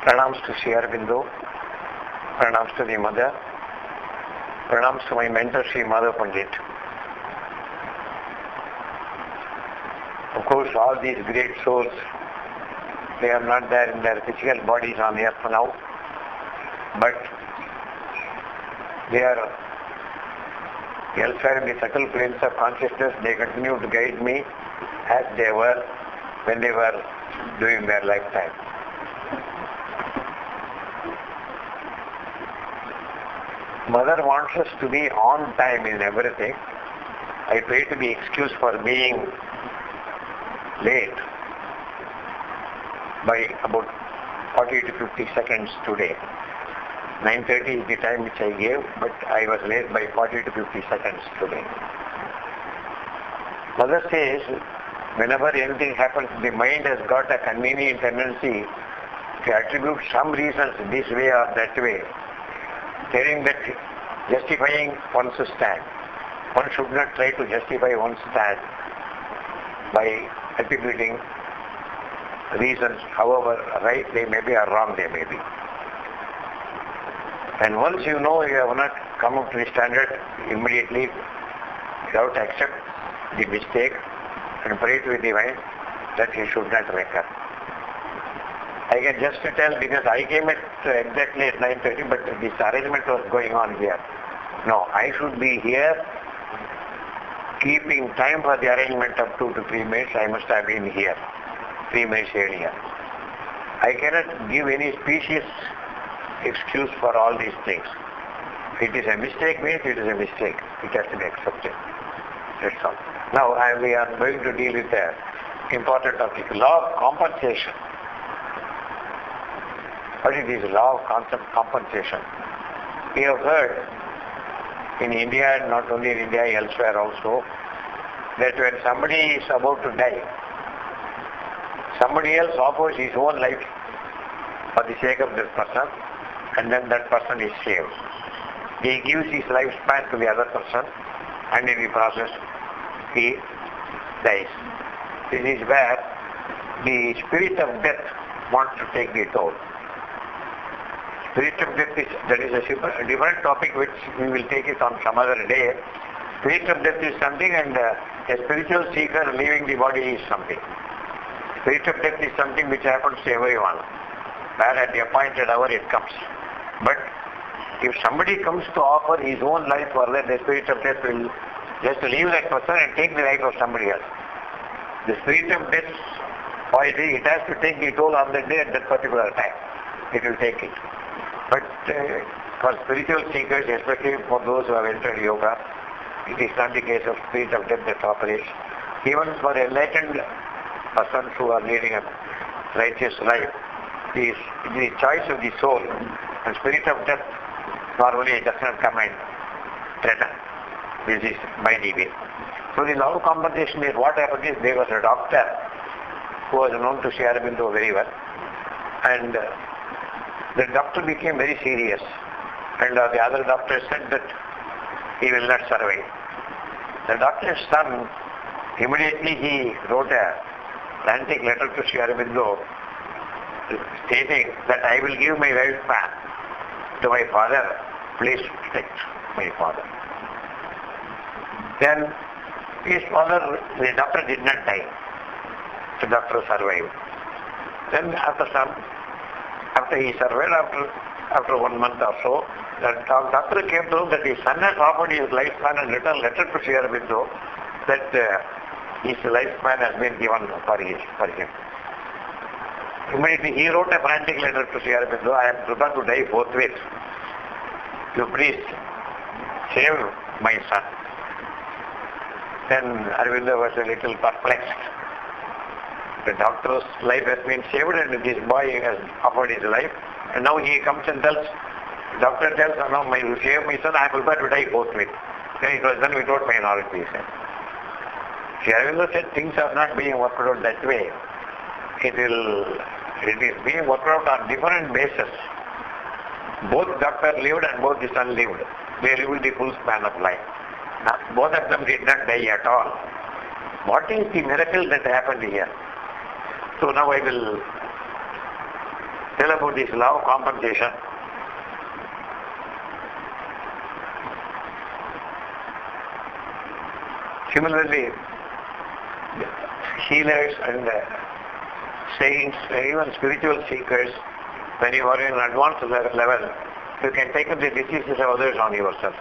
Pranams to Sri Aurobindo, pranams to the mother, pranams to my mentor Sri Madhav Pandit. Of course, all these great souls, they are not there in their physical bodies on earth now, but they are elsewhere in the subtle planes of consciousness. They continue to guide me as they were when they were doing their lifetime. Mother wants us to be on time in everything. I try to be excused for being late by about 40 to 50 seconds today. 9:30 is the time which I gave, but I was late by 40 to 50 seconds today. Mother says, whenever anything happens, the mind has got a convenient tendency to attribute some reasons this way or that way, telling that justifying one's stand. One should not try to justify one's stand by attributing reasons, however right they may be or wrong they may be. And once you know you have not come up to the standard, immediately you have to accept the mistake and pray to the divine that he should not recur. I can just tell because I came at exactly at 9:30, but this arrangement was going on here. No, I should be here keeping time for the arrangement of 2 to 3 minutes. I must have been here 3 minutes earlier. I cannot give any specious excuse for all these things. If it is a mistake, means it is a mistake. It has to be accepted. That's all. Now we are going to deal with the important topic, law of compensation. What is this law of compensation? We have heard in India, not only in India, elsewhere also, that when somebody is about to die, somebody else offers his own life for the sake of that person, and then that person is saved. He gives his lifespan to the other person, and in the process he dies. This is where the spirit of death wants to take the toll. Spirit of death is a different topic which we will take it on some other day. Spirit of death is something, and a spiritual seeker leaving the body is something. Spirit of death is something which happens to everyone, where at the appointed hour it comes. But if somebody comes to offer his own life for that, the spirit of death will just leave that person and take the life of somebody else. The spirit of death, it has to take the toll on that day at that particular time. It will take it. But for spiritual seekers, especially for those who have entered yoga, it is not the case of spirit of death that operates. Even for enlightened persons who are leading a righteous life, it is the choice of the soul, and spirit of death normally does not come and threaten. This is my deviation. So the law of compensation is what happened is there was a doctor who was known to Sri Aurobindo very well, and the doctor became very serious, and the other doctor said that he will not survive. The doctor's son, immediately he wrote a frantic letter to Sri Aurobindo stating that I will give my lifespan to my father, please protect my father. Then his father, the doctor did not die. The doctor survived. Then after he survived, after 1 month or so, the doctor came to know that his son has offered his lifespan and written a letter to Sri Aurobindo that his lifespan has been given for him. Immediately he wrote a frantic letter to Sri Aurobindo, I am prepared to die forthwith. You please save my son. Then Aurobindo was a little perplexed. The doctor's life has been saved and this boy has offered his life, and now he comes and tells, doctor tells, no, you save my son, I am prepared to die forthwith. Then it was done without my knowledge, he said. Sri Aurobindo said things are not being worked out that way. It is being worked out on different bases. Both doctor lived and both the son lived. They lived the full span of life. Both of them did not die at all. What is the miracle that happened here? So now I will tell about this law of compensation. Similarly, healers and saints, even spiritual seekers, when you are in an advanced level, you can take up the diseases of others on yourself.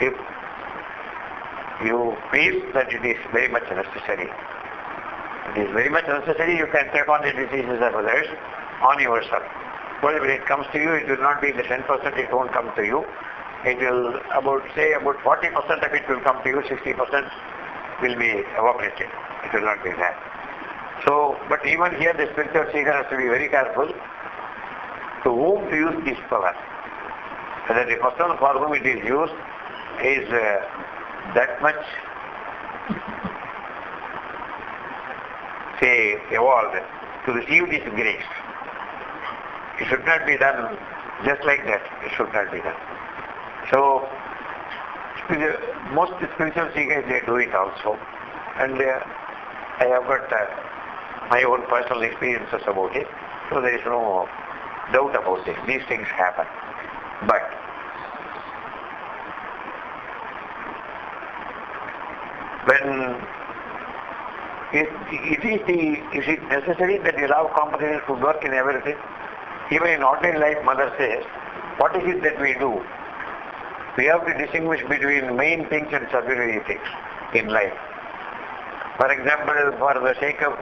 If you feel that it is very much necessary, you can take on the diseases of others on yourself. But when it comes to you, it will not be the 10%, it won't come to you. It will, about 40% of it will come to you, 60% will be evaporated. It will not be there. So, but even here the spiritual seeker has to be very careful to whom to use this power. Whether the person for whom it is used is that much, say, evolved to receive this grace. It should not be done just like that. It should not be done. So, most spiritual seekers, they do it also. And I have got my own personal experiences about it. So there is no doubt about it. These things happen. But when is it necessary that the law of compensation should work in everything? Even in ordinary life, Mother says, what is it that we do? We have to distinguish between main things and subsidiary things in life. For example, for the sake of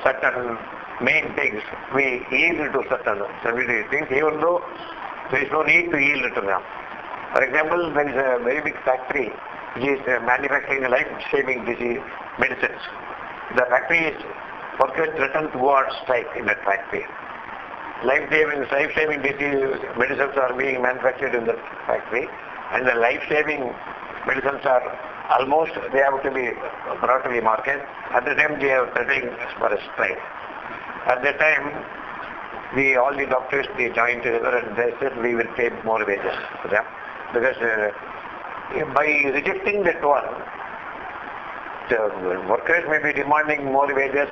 certain main things, we yield to certain subsidiary things, even though there is no need to yield to them. For example, there is a very big factory which is manufacturing life-saving disease medicines. The factory is workers threatened to go on strike in that factory. Life-saving disease medicines are being manufactured in the factory, and the life-saving medicines are almost, they have to be brought to the market. At the time they are threatening for a strike. At that time, all the doctors, they joined together and they said we will pay more wages for them. Because by rejecting that one, the workers may be demanding more wages.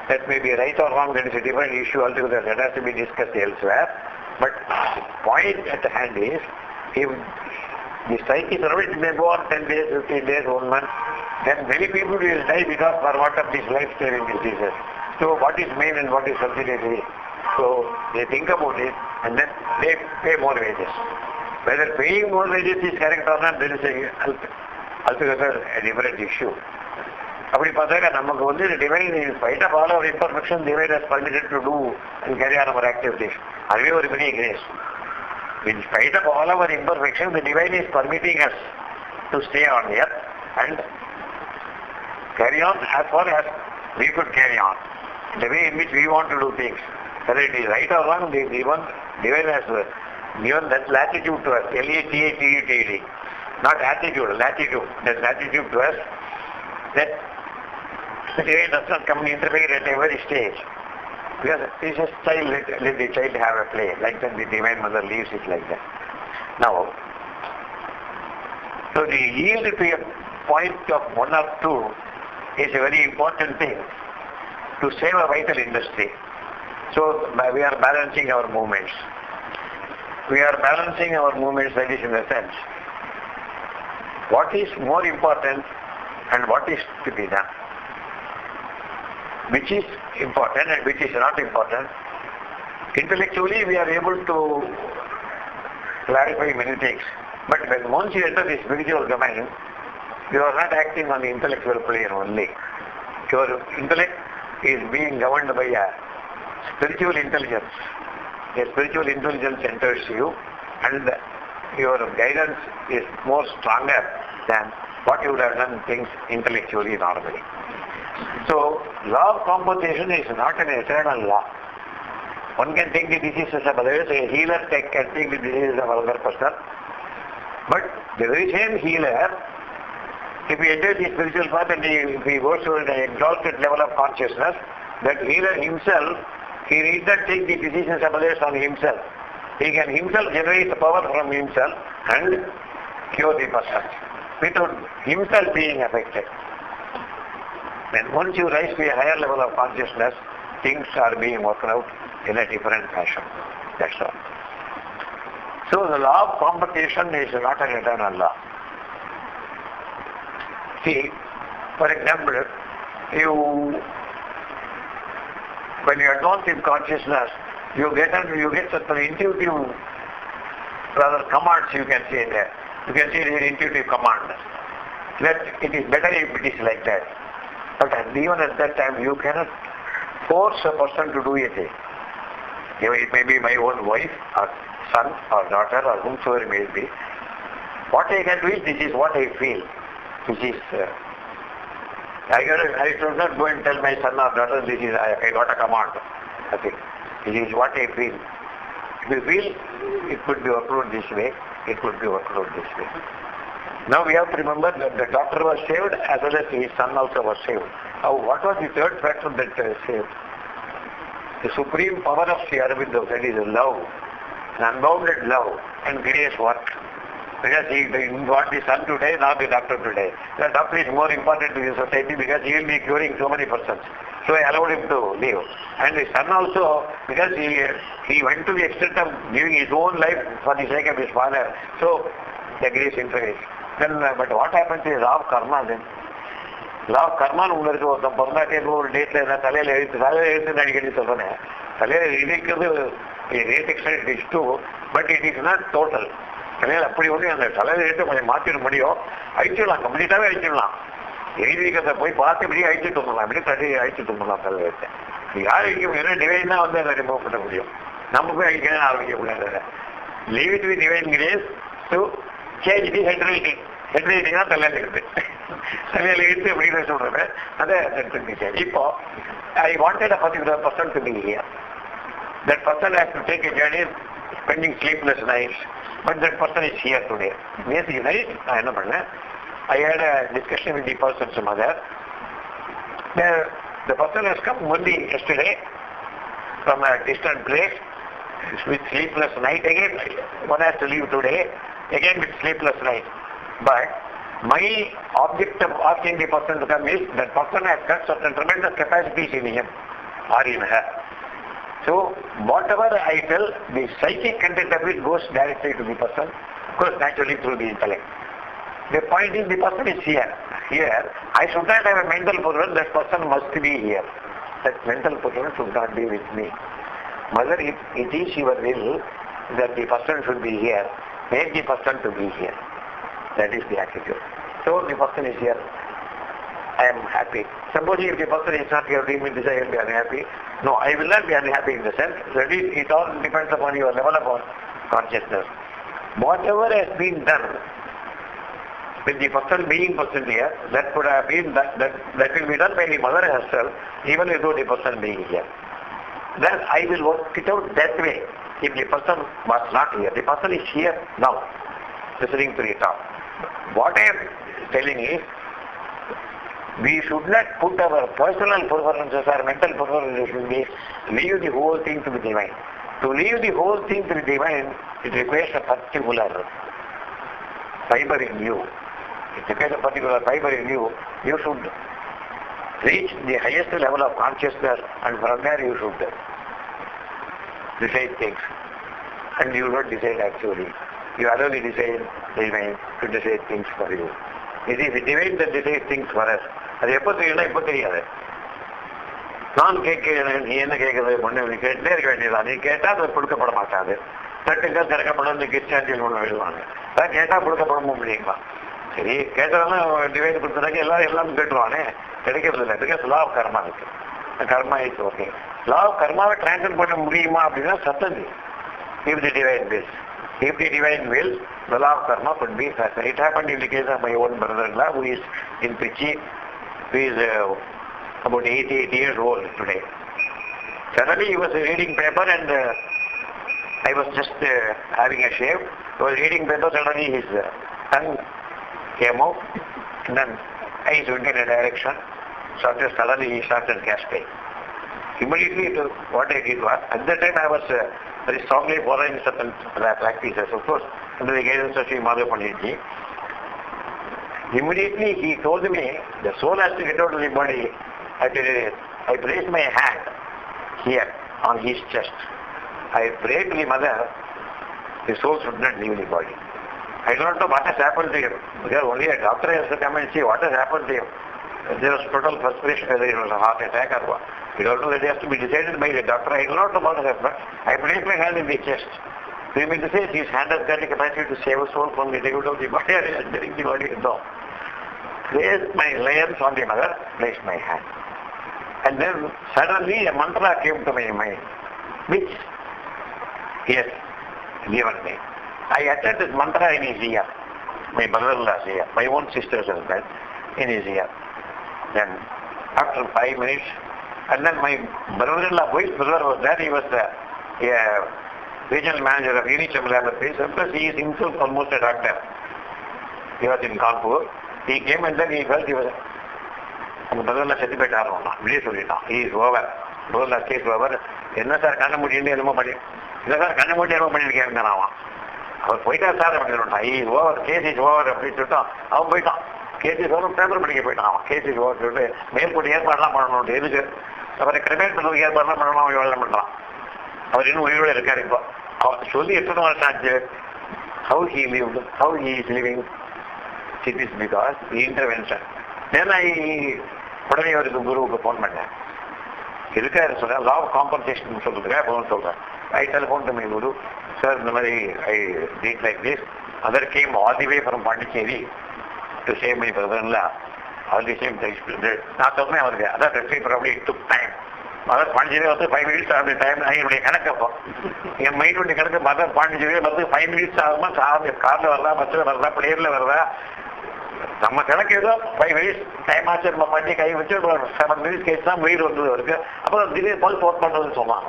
That may be right or wrong, that is a different issue altogether, that has to be discussed elsewhere. But the point at hand is, if the strike is over, it may go on 10 days, 15 days, 1 month, then many people will die because for what of these life-saving diseases. So what is main and what is subsidiary? So they think about it and then they pay more wages. Whether paying more wages is correct or not, there is altogether a different issue. அப்படி பார்த்தாக்க நமக்கு வந்து divine in spite of all our imperfection divine has permitted to do and carry on our activities. அதுவே ஒரு பெரிய grace. In spite of all our imperfection the divine is permitting us to stay on earth and carry on as far as we could carry on the way in which we want to do things. Whether it is right or wrong, the divine has given that latitude to us, L-A-T-A-T-U-T-E-D, not attitude, latitude, that latitude to us, that the divine does not come and interfere at every stage. Because it is a child, let the child have a play. Like that the Divine Mother leaves it like that. Now, so the yield to a point of 1 or 2 is a very important thing to save a vital industry. So we are balancing our movements. That is in the sense. What is more important and what is to be done? Which is important and which is not important? Intellectually we are able to clarify many things. But when once you enter the spiritual domain, you are not acting on the intellectual plane only. Your intellect is being governed by a spiritual intelligence. A spiritual intelligence enters you and your guidance is more stronger than what you would have done things intellectually normally. So, law of compensation is not an eternal law. One can take the diseases of others, a healer can take the diseases of another person. But the very same healer, if he enters the spiritual path and if he goes to an exalted level of consciousness, that healer himself, he need not take the diseases of others on himself. He can himself generate the power from himself and cure the person without himself being affected. When once you rise to a higher level of consciousness, things are being worked out in a different fashion. That's all. So the law of competition is not an eternal law. See, for example, when you advance in consciousness, you get certain intuitive, rather commands you can say there. You can say it is an intuitive command. That it is better if it is like that. But even at that time, you cannot force a person to do anything. It may be my own wife, or son, or daughter, or whomsoever it may be. What I can do is, this is what I feel. Which is, I should not go and tell my son or daughter, this is, I got a command. Okay. This is what I feel. If you feel it could be worked out this way, it could be worked out this way. Now we have to remember that the doctor was saved as well as his son also was saved. What was the third factor that saved? The supreme power of Sri Aurobindo, that is love, an unbounded love and grace work. Because he got the son today, not the doctor today. The doctor is more important to the society because he will be curing so many persons. So I allowed him to live. And the son also, because he went to the extent of giving his own life for the sake of his father. So the grace intervenes. Then, but what happens is law of karma then. Law of karma உங்களுக்கு ஒருத்தன் பிறந்தாட்டே ஒரு டேட்ல தலையில எழுத்து அடிக்கடி சொல்றேன். தலையில இடிக்கிறது rate extent is two, but it is not total. தலையில அப்படி ஒன்று அந்த தலையில எழுத்து கொஞ்சம் மாற்றிட முடியும், அழிச்சிடலாம், கம்ப்ளீட்டாவே அழிச்சிடலாம். எழுதிக்கிறத போய் பார்த்து இப்படி அழிச்சுட்டு வந்துடலாம், இப்படி தட்டி அழிச்சுட்டு வந்துடலாம் தலையில எழுத்து. யார் அழிக்க ஏன்னா டிவைன் தான் வந்து அதை ரிமூவ் பண்ண முடியும். நம்ம போய் அழிக்கணும் ஆரம்பிக்க கூடாது. Leave it with divine grace to change the head writing. Head writing தான் தலையில எழுத்து. தலையில எழுத்து அப்படின்னு சொல்றேன். அதை இப்போ I wanted a particular person to be here. That person has to take a journey, spending sleepless nights, but that person is here today. Basically, நான் என்ன பண்ணேன், I had a discussion with the person's mother. The person has come only yesterday from a distant place with sleepless night. Again, one has to leave today, again with sleepless night. But my object of asking the person to come is that person has got certain tremendous capacities in him or in her. So whatever I tell, the psychic content of it goes directly to the person, goes naturally through the intellect. The point is the person is here. Here, I should not have a mental program, that person must be here. That mental program should not be with me. Mother, if it is your will that the person should be here, make the person to be here. That is the attitude. So the person is here. I am happy. Supposing if the person is not here, he will decide I will be unhappy. No, I will not be unhappy in the sense that it all depends upon your level of consciousness. Whatever has been done with the person being present here, that could have been that will be done by the mother herself, even without the person being here. Then I will work it out that way. If the person was not here, the person is here now, listening to the talk. What I am telling is, we should not put our personal preferences or mental preferences in this, leave the whole thing to the divine. To leave the whole thing to the divine, it requires a particular fiber in you. It requires a particular fiber in you. You should reach the highest level of consciousness, and from there you should decide things. And you don't decide actually. You already decide divine to decide things for you. It is the divine that decides things for us. அது எப்போ தெரியும்னா இப்போ தெரியாது. நான் கேட்கிறேன், நீ என்ன கேட்கறது பொண்ணு கேட்டுட்டே இருக்க வேண்டியதான். நீ கேட்டால் அது கொடுக்கப்பட மாட்டாது. தட்டுங்கள் திறக்கப்படும் கிறிஸ்டியானிட்டியில் ஒன்று எழுதுவாங்க. அதான் கேட்டால் கொடுக்கப்பட முடியுங்களா? சரி, கேட்டதெல்லாம் டிவைன் கொடுத்ததாக்க எல்லாம் கேட்டுருவானே, கிடைக்கிறது இல்லை. பிகாஸ் லா ஆஃப் கர்மா இருக்கு. கர்மா இஸ் ஓகே. லா ஆஃப் கர்மாவை டிரான்ஸ்ஃபர் பண்ண முடியுமா அப்படின்னா சத்தந்தி. If the divine wills. If the divine wills, the law of karma could be faster. It happened in the case of my own brother-in-law who is in Pichi, who is about 88 years old today. Suddenly he was reading paper and I was just having a shave. He was reading paper, suddenly his tongue came out and then eyes went in a direction. Suddenly he started gasping. Immediately what I did was, at that time I was very strongly following certain practices, of course, under the guidance of Sri Madhav Panditji. Immediately he told me, the soul has to get out of the body. I placed my hand here on his chest. I pray to the mother, the soul should not leave the body. I don't know what has happened to him. Because only a doctor has to come and see what has happened to him. There was total frustration, whether it was a heart attack or what. We don't know that it has to be decided by the doctor. I do not know what has happened. I place my hand in the chest. So you mean to say his hand has got the capacity to save a soul from the degradation of the body or entering the body? No. Place my layers on the mother, place my hand. And then suddenly a mantra came to my mind, which he has given me. I uttered this mantra in his ear, my brother-in-law's ear, my own sister's husband, in his ear. Then after 5 minutes, and then my brother-in-law, boy's brother was there, he was the regional manager of Unichem Laboratories, and plus he is himself almost a doctor. He was in Kanpur. He came and then he felt he was அந்த முதல்ல செத்து போயிட்டாருன்னா இப்படியே சொல்லிட்டான். he is over. முதல்ல case over. என்ன sir கண்ண மூட்டின்னு என்னமோ பண்ணி இல்லை சார் கண்ண மூட்டி என்னமோ பண்ணியிருக்கேன் அவன். அவர் போயிட்டார் சார் அப்படின்னு சொல்லிட்டான். he is over. Case is over அப்படின்னு சொல்லிட்டான். அவன் போயிட்டான். கேஸ் இஸ் ஓவர் பேப்பர் படிக்க போயிட்டான் அவன். கேஸ் இஸ் ஓவர் சொல்லிட்டு மேற்கொண்டு ஏற்பாடுலாம் பண்ணணும். எதுக்கு அவரை கிரிமினல் பண்ணுறதுக்கு ஏற்பாடுலாம் பண்ணணும். அவன் வேலை பண்ணுறான். அவர் இன்னும் உயிரோட இருக்காரு. இப்போ அவர் சொல்லி எத்தனை வருஷம் ஆச்சு. how he lived, how he is living. It is because the intervention. Then உடனே அவருக்கு குருவுக்கு ஃபோன் பண்ணேன். இருக்காரு சொல்றேன், லா ஆஃப் காம்பன்சேஷன் சொல்றதுக்காக ஃபோன் சொல்றேன். I telephone to my guru, sir இந்த மாதிரி I did like this. Other came all the way from Pondicherry to save my பிரதர்ல ஆல் தி சேம் நான் சொன்னேன் அவருக்கு. அதான் rest probably it took time. Mother Pondicherry வந்து 5 minutes ஆகுது டைம். என்னுடைய கணக்கப்போ என் மைண்டுடைய கணக்கு மதர் பாண்டிச்சேரி வந்து 5 minutes ஆகுமா, காரில் வருதா, பஸ்ஸில் வருதா, பிளேனில் வருதா, நம்ம கணக்கு ஏதோ 5 minutes டைம் ஆச்சு. நம்ம பண்ணி கை வச்சு 7 minutes கேஸ் தான் வெயிட் வந்தது அவருக்கு. அப்புறம் திடீர் பல்ஸ் ஒர்க் பண்ணுறதுன்னு சொன்னாங்க.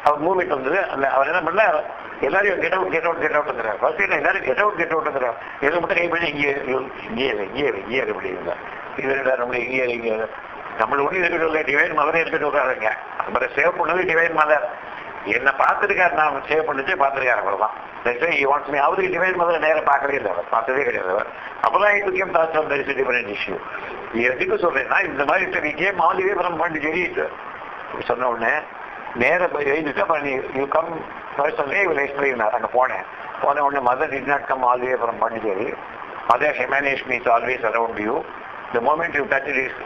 அவர் மூவ்மெண்ட் வந்தது. அந்த அவர் என்ன பண்ணல, எல்லாரையும் கெட் அவுட்ங்கிறார். ஃபர்ஸ்ட் எல்லாரும் கெட் அவுட்ங்கிறார். எதை மட்டும் கை பண்ணி இங்கே அப்படிங்க. இது நம்மளை இங்கே நம்மளுக்கு ஒன்றும் இருக்கட்டும், டிவைன் மதரே எடுத்துட்டு விடுறாருங்க. நம்மளை சேவ் பண்ணது டிவைன் மதர். என்னை பார்த்துருக்காரு, நான் சேவ் பண்ணிச்சு பார்த்துருக்காரு. அவ்வளோதான். அவருக்கு டிவைன் மதரை நேரம் பார்க்கவே இல்லை, அவர் பார்த்ததே கிடையாது. அவர் அப்பதான் இதுக்கேம் தாட்டம் தரிசி டிஃபரெண்ட் இஷ்யூ. எதுக்கு சொல்றேன்னா, இந்த மாதிரி விக்கேம் ஆல்வே ஃப்ரம் பாண்டிச்சேரி சொன்ன உடனே நேர எழுதிட்டு அப்புறம் யூ கம் பர்சனலே இவர் எக்ஸ்பிளைன். அங்கே போன உடனே mother did not come all way from Pondicherry. Mother emanation is always around you. The moment you touch it is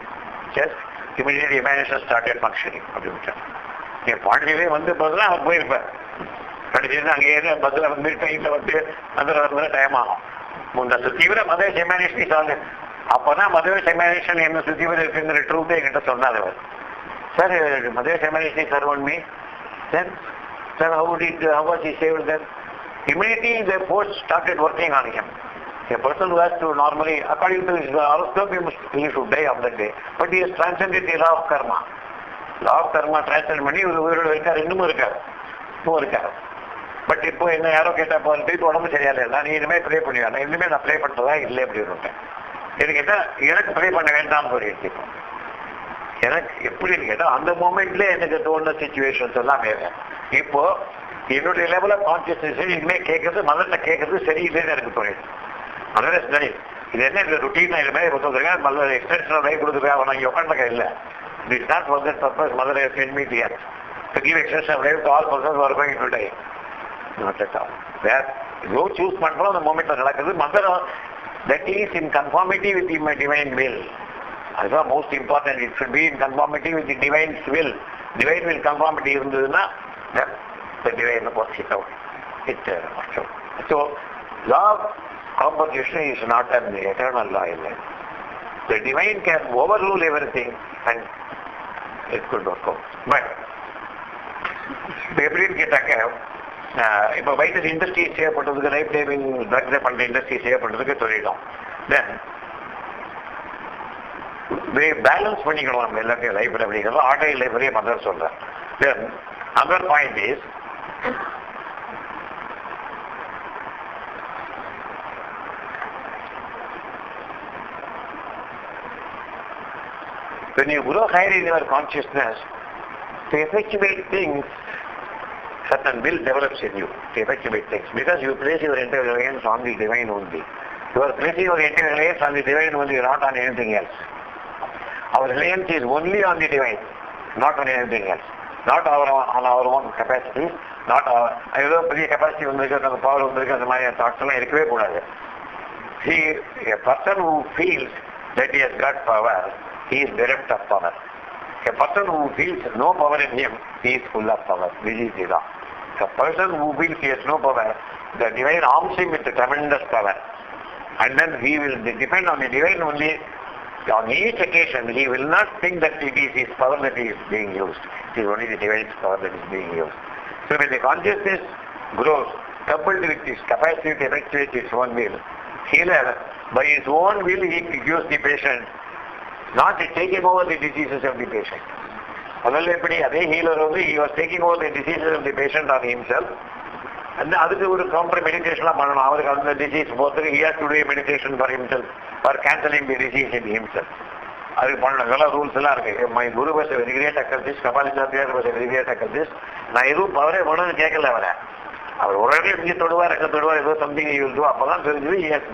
just immediate emanation started functioning அப்படின்னு. என் பாண்டிச்சேரி வந்து தான் அவர் போயிருப்பார். கடைசியில் அங்கே பஸ்ஸில் வந்து ட்ரெயினில் வந்து வந்து டைம் ஆகும். இந்த சுத்தீவிர மத செமானேஷன் சார்ந்து அப்போதான் மத செமானேஷன் என்ன சுத்தீவிர இருக்குங்கிற ட்ரூத்தே என்கிட்ட சொன்னார் அவர். Sir mother's emanation served me then sir how was he saved then? Immediately the force started working on him. A person who has to normally, according to his horoscope, he should die on that day. But he has transcended the law of karma. Law of karma transcend பண்ணி உயிரோடு இருக்கார். இன்னமும் இருக்கார். But இப்போ என்ன யாரோ கேட்டா போய் உடம்பு சரியால இல்லை, நீ இனிமேல் ப்ரே பண்ணுவேன். இனிமே நான் ப்ரே பண்ணுறதா இல்லை அப்படின்னு. எனக்கு கேட்டால் எனக்கு ப்ரே பண்ண வேண்டாம்னு சொல்லிடுச்சு. இப்போ எனக்கு எப்படின்னு கேட்டால் அந்த மூமெண்ட்லேயே எனக்கு தோணுன சுச்சுவேஷன்ஸ் எல்லாம் வேறு. இப்போ என்னுடைய லெவல் ஆஃப் கான்சியஸ்னஸ் இனிமேல் கேட்கறது மதத்தை கேட்கறது சரியில்லைன்னு எனக்கு தோணிடுது. அதனால சரி இது என்ன இந்த ருட்டீனா இது மாதிரி கொடுத்துருக்கேன், மத எக்ஸ்டென்ஷன் லைஃப் கொடுத்துருக்கேன். அவன் அங்கே உட்காந்துக்க இல்லை. It's not for that purpose. Mother has send me here to give extension life to all persons who are going to tie. Not at all. Where you choose பண்றோம் அந்த மூமெண்ட் நடக்குது. Mother that is in conformity with the divine will. அதுதான் most important. It should be in conformity with the divine's will. Divine will conformity இருந்ததுன்னா the divine works it out. So law of compensation is not an eternal law in life. The divine can overrule everything and it could work out. But எப்படின்னு கேட்டாக்க, இப்போ வைட்டஸ் industry save பண்ணுறதுக்கு, life saving ட்ரக்ஸை பண்ணுற industry save பண்ணுறதுக்கு சொல்லிட்டோம். தென் balance பண்ணிக்கணும் நம்ம எல்லாத்தையும் லைஃப்பில் அப்படிங்கிறது ஆர்டர் லைஃப்லேயே மதர் சொல்கிறேன். Then other point is when you grow higher in your consciousness to effectuate things, certain will develops in you to effectuate things, because you place your entire reliance on the divine only. You are placing your entire reliance on the divine only, not on anything else. Our reliance is only on the divine, not on anything else. not on our own capacity, not ஏதோ பெரிய capacity வந்திருக்கு, அந்த power வந்திருக்கு, அந்த மாதிரி thoughts எல்லாம் இருக்கவே கூடாது. A person who feels that he has got power, he is bereft of power. A person who feels no power in him, he is full of power. This is the law. A person who feels he has no power, the divine arms him with tremendous power. And then he will depend on the divine only. On each occasion, he will not think that it is his power that is being used. It is only the divine's power that is being used. So when the consciousness grows, coupled with his capacity to effectuate his own will, healer, by his own will, he gives the patient, not taking over the diseases of the patient. Other healer only, he was taking over the diseases of the patient on himself. And அதுக்கு ஒரு counter மெடிடேஷன்லாம் பண்ணணும். அவருக்கு அந்த disease போகிறதுக்கு he has to do a meditation for himself, for cancelling the disease in himself. அதுக்கு பண்ணணும். இதெல்லாம் rules எல்லாம் இருக்கு. My guru was very great occultist, Kapalichariyar was very great occultist. நான் எதுவும் பவரே வேணும்னு கேட்கல அவரை. அவர் ஒரு இடத்துல இங்கே தொடுவார், எங்கே தொடுவார், ஏதோ சம்திங் யூ வில் டூ. அப்பதான் தெரிஞ்சது he has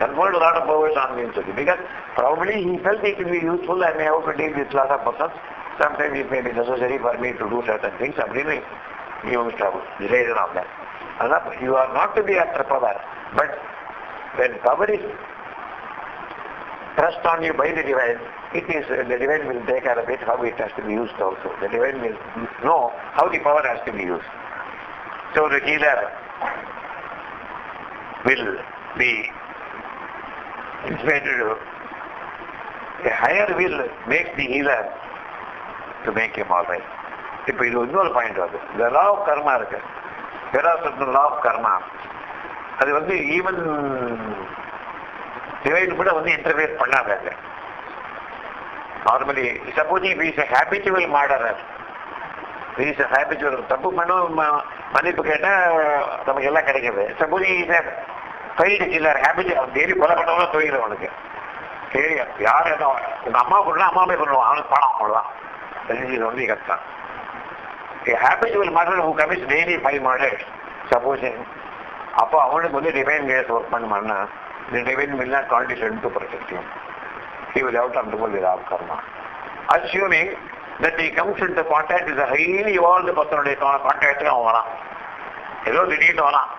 conferred a lot of powers on me சொல்லி. Because probably he felt it will be useful and I have to deal with lot of persons. Sometimes it may be necessary for me to do certain things. அப்படின்னு he was trouble. The reason of that. You are not to be after power, but when power is thrust on you by the divine, it is the divine will take care of it, how it has to be used also. The divine will know how the power has to be used. So the healer will be inspired to do. A higher will makes the healer to make him all right. இப்போ இது இன்னொரு point வருது. The law of karma இருக்கு. There are certain law of karma. அது even divine கூட interfere பண்ணாங்க. Normally suppose if is a habitual murderer, is a habitual தப்பு பண்ணும் மன்னிப்பு கேட்டால் நமக்கு எல்லாம் கிடைக்கிறது. Suppose is a failed killer, habitual daily கொலை பண்ணவங்க தொழில் அவனுக்கு சரி. யார் என்ன உங்கள் அம்மா கொள்ளலாம், அம்மாவே கொள்ளுவான், அவனுக்கு பணம் அவ்வளோதான். இது கஷ்டம். A habitual murderer who commits daily 5 murders, supposing, அப்போ அவனுக்கு divine grace work பண்ணான்னா, the divine will not condescend to protect him. He will have to undergo the law of karma. Assuming that he comes into contact with a highly evolved person, contact அவன் வரான், ஏதோ திடீர்னு வரான்,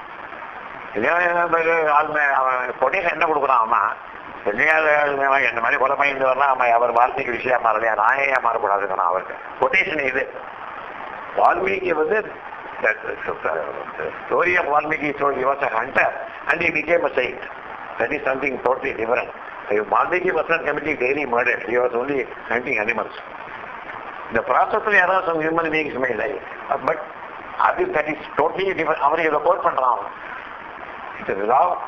quotation என்ன கொடுக்குறான் அவன், என்ன மாதிரி கொலை பண்ணிட்டு வரலாம், அவர் வார்த்தைக்கு விஷயம் மாறலையா, நான் ஏன் மாறக்கூடாதுன்னா அவருக்கு கொட்டேஷன் இது. Valmiki the story of Valmiki told he was a hunter and he became a saint. That is something totally different. Valmiki was not committing daily murder, he was only hunting animals. The process of error some human beings may die, but that is totally different. அவரை இதை code பண்றான். The law of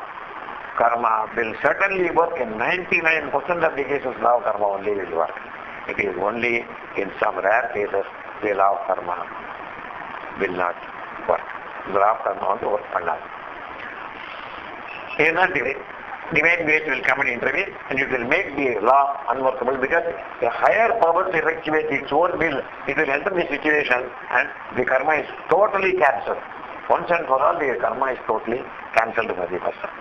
karma will certainly work in 99% of the cases. Law of karma only will work. It is only in some rare cases the law of karma will not work. The law of karma won't work பண்ணாது. It is not divine. Divine grace will come and intervene and it will make the law unworkable, because a higher power to effectuate its own will, it will enter the situation and the karma is totally cancelled. Once and for all, the karma is totally cancelled for the person.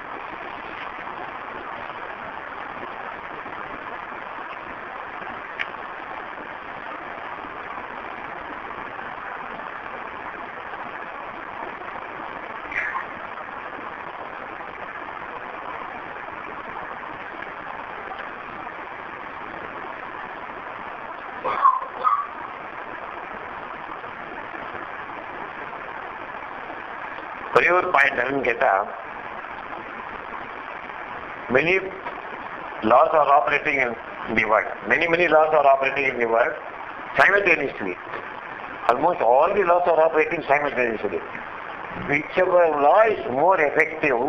ஒரே ஒரு point என்னன்னு கேட்டா, many laws are operating in the world. Many laws are operating in the world simultaneously. Almost all the laws are operating simultaneously. Whichever law is more effective,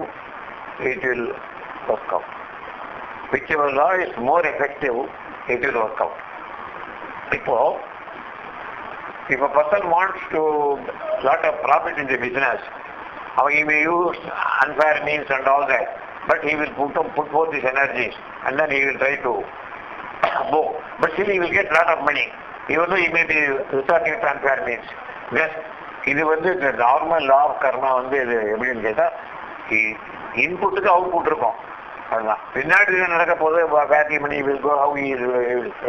it will work out. Whichever law is more effective, it will work out. If a person wants to lot of profit in the business, he may use unfair means and all that, but he will put forth his energies and then he will try to go. But still he will get lot of money, even though he may be resorting to unfair means. Yes, இது the normal law of karma இது எப்படின்னு கேட்டா, இன்புட்டுக்கு output இருக்கும். அதுதான் பின்னாடி நடக்க போது வேட்டி money will go how is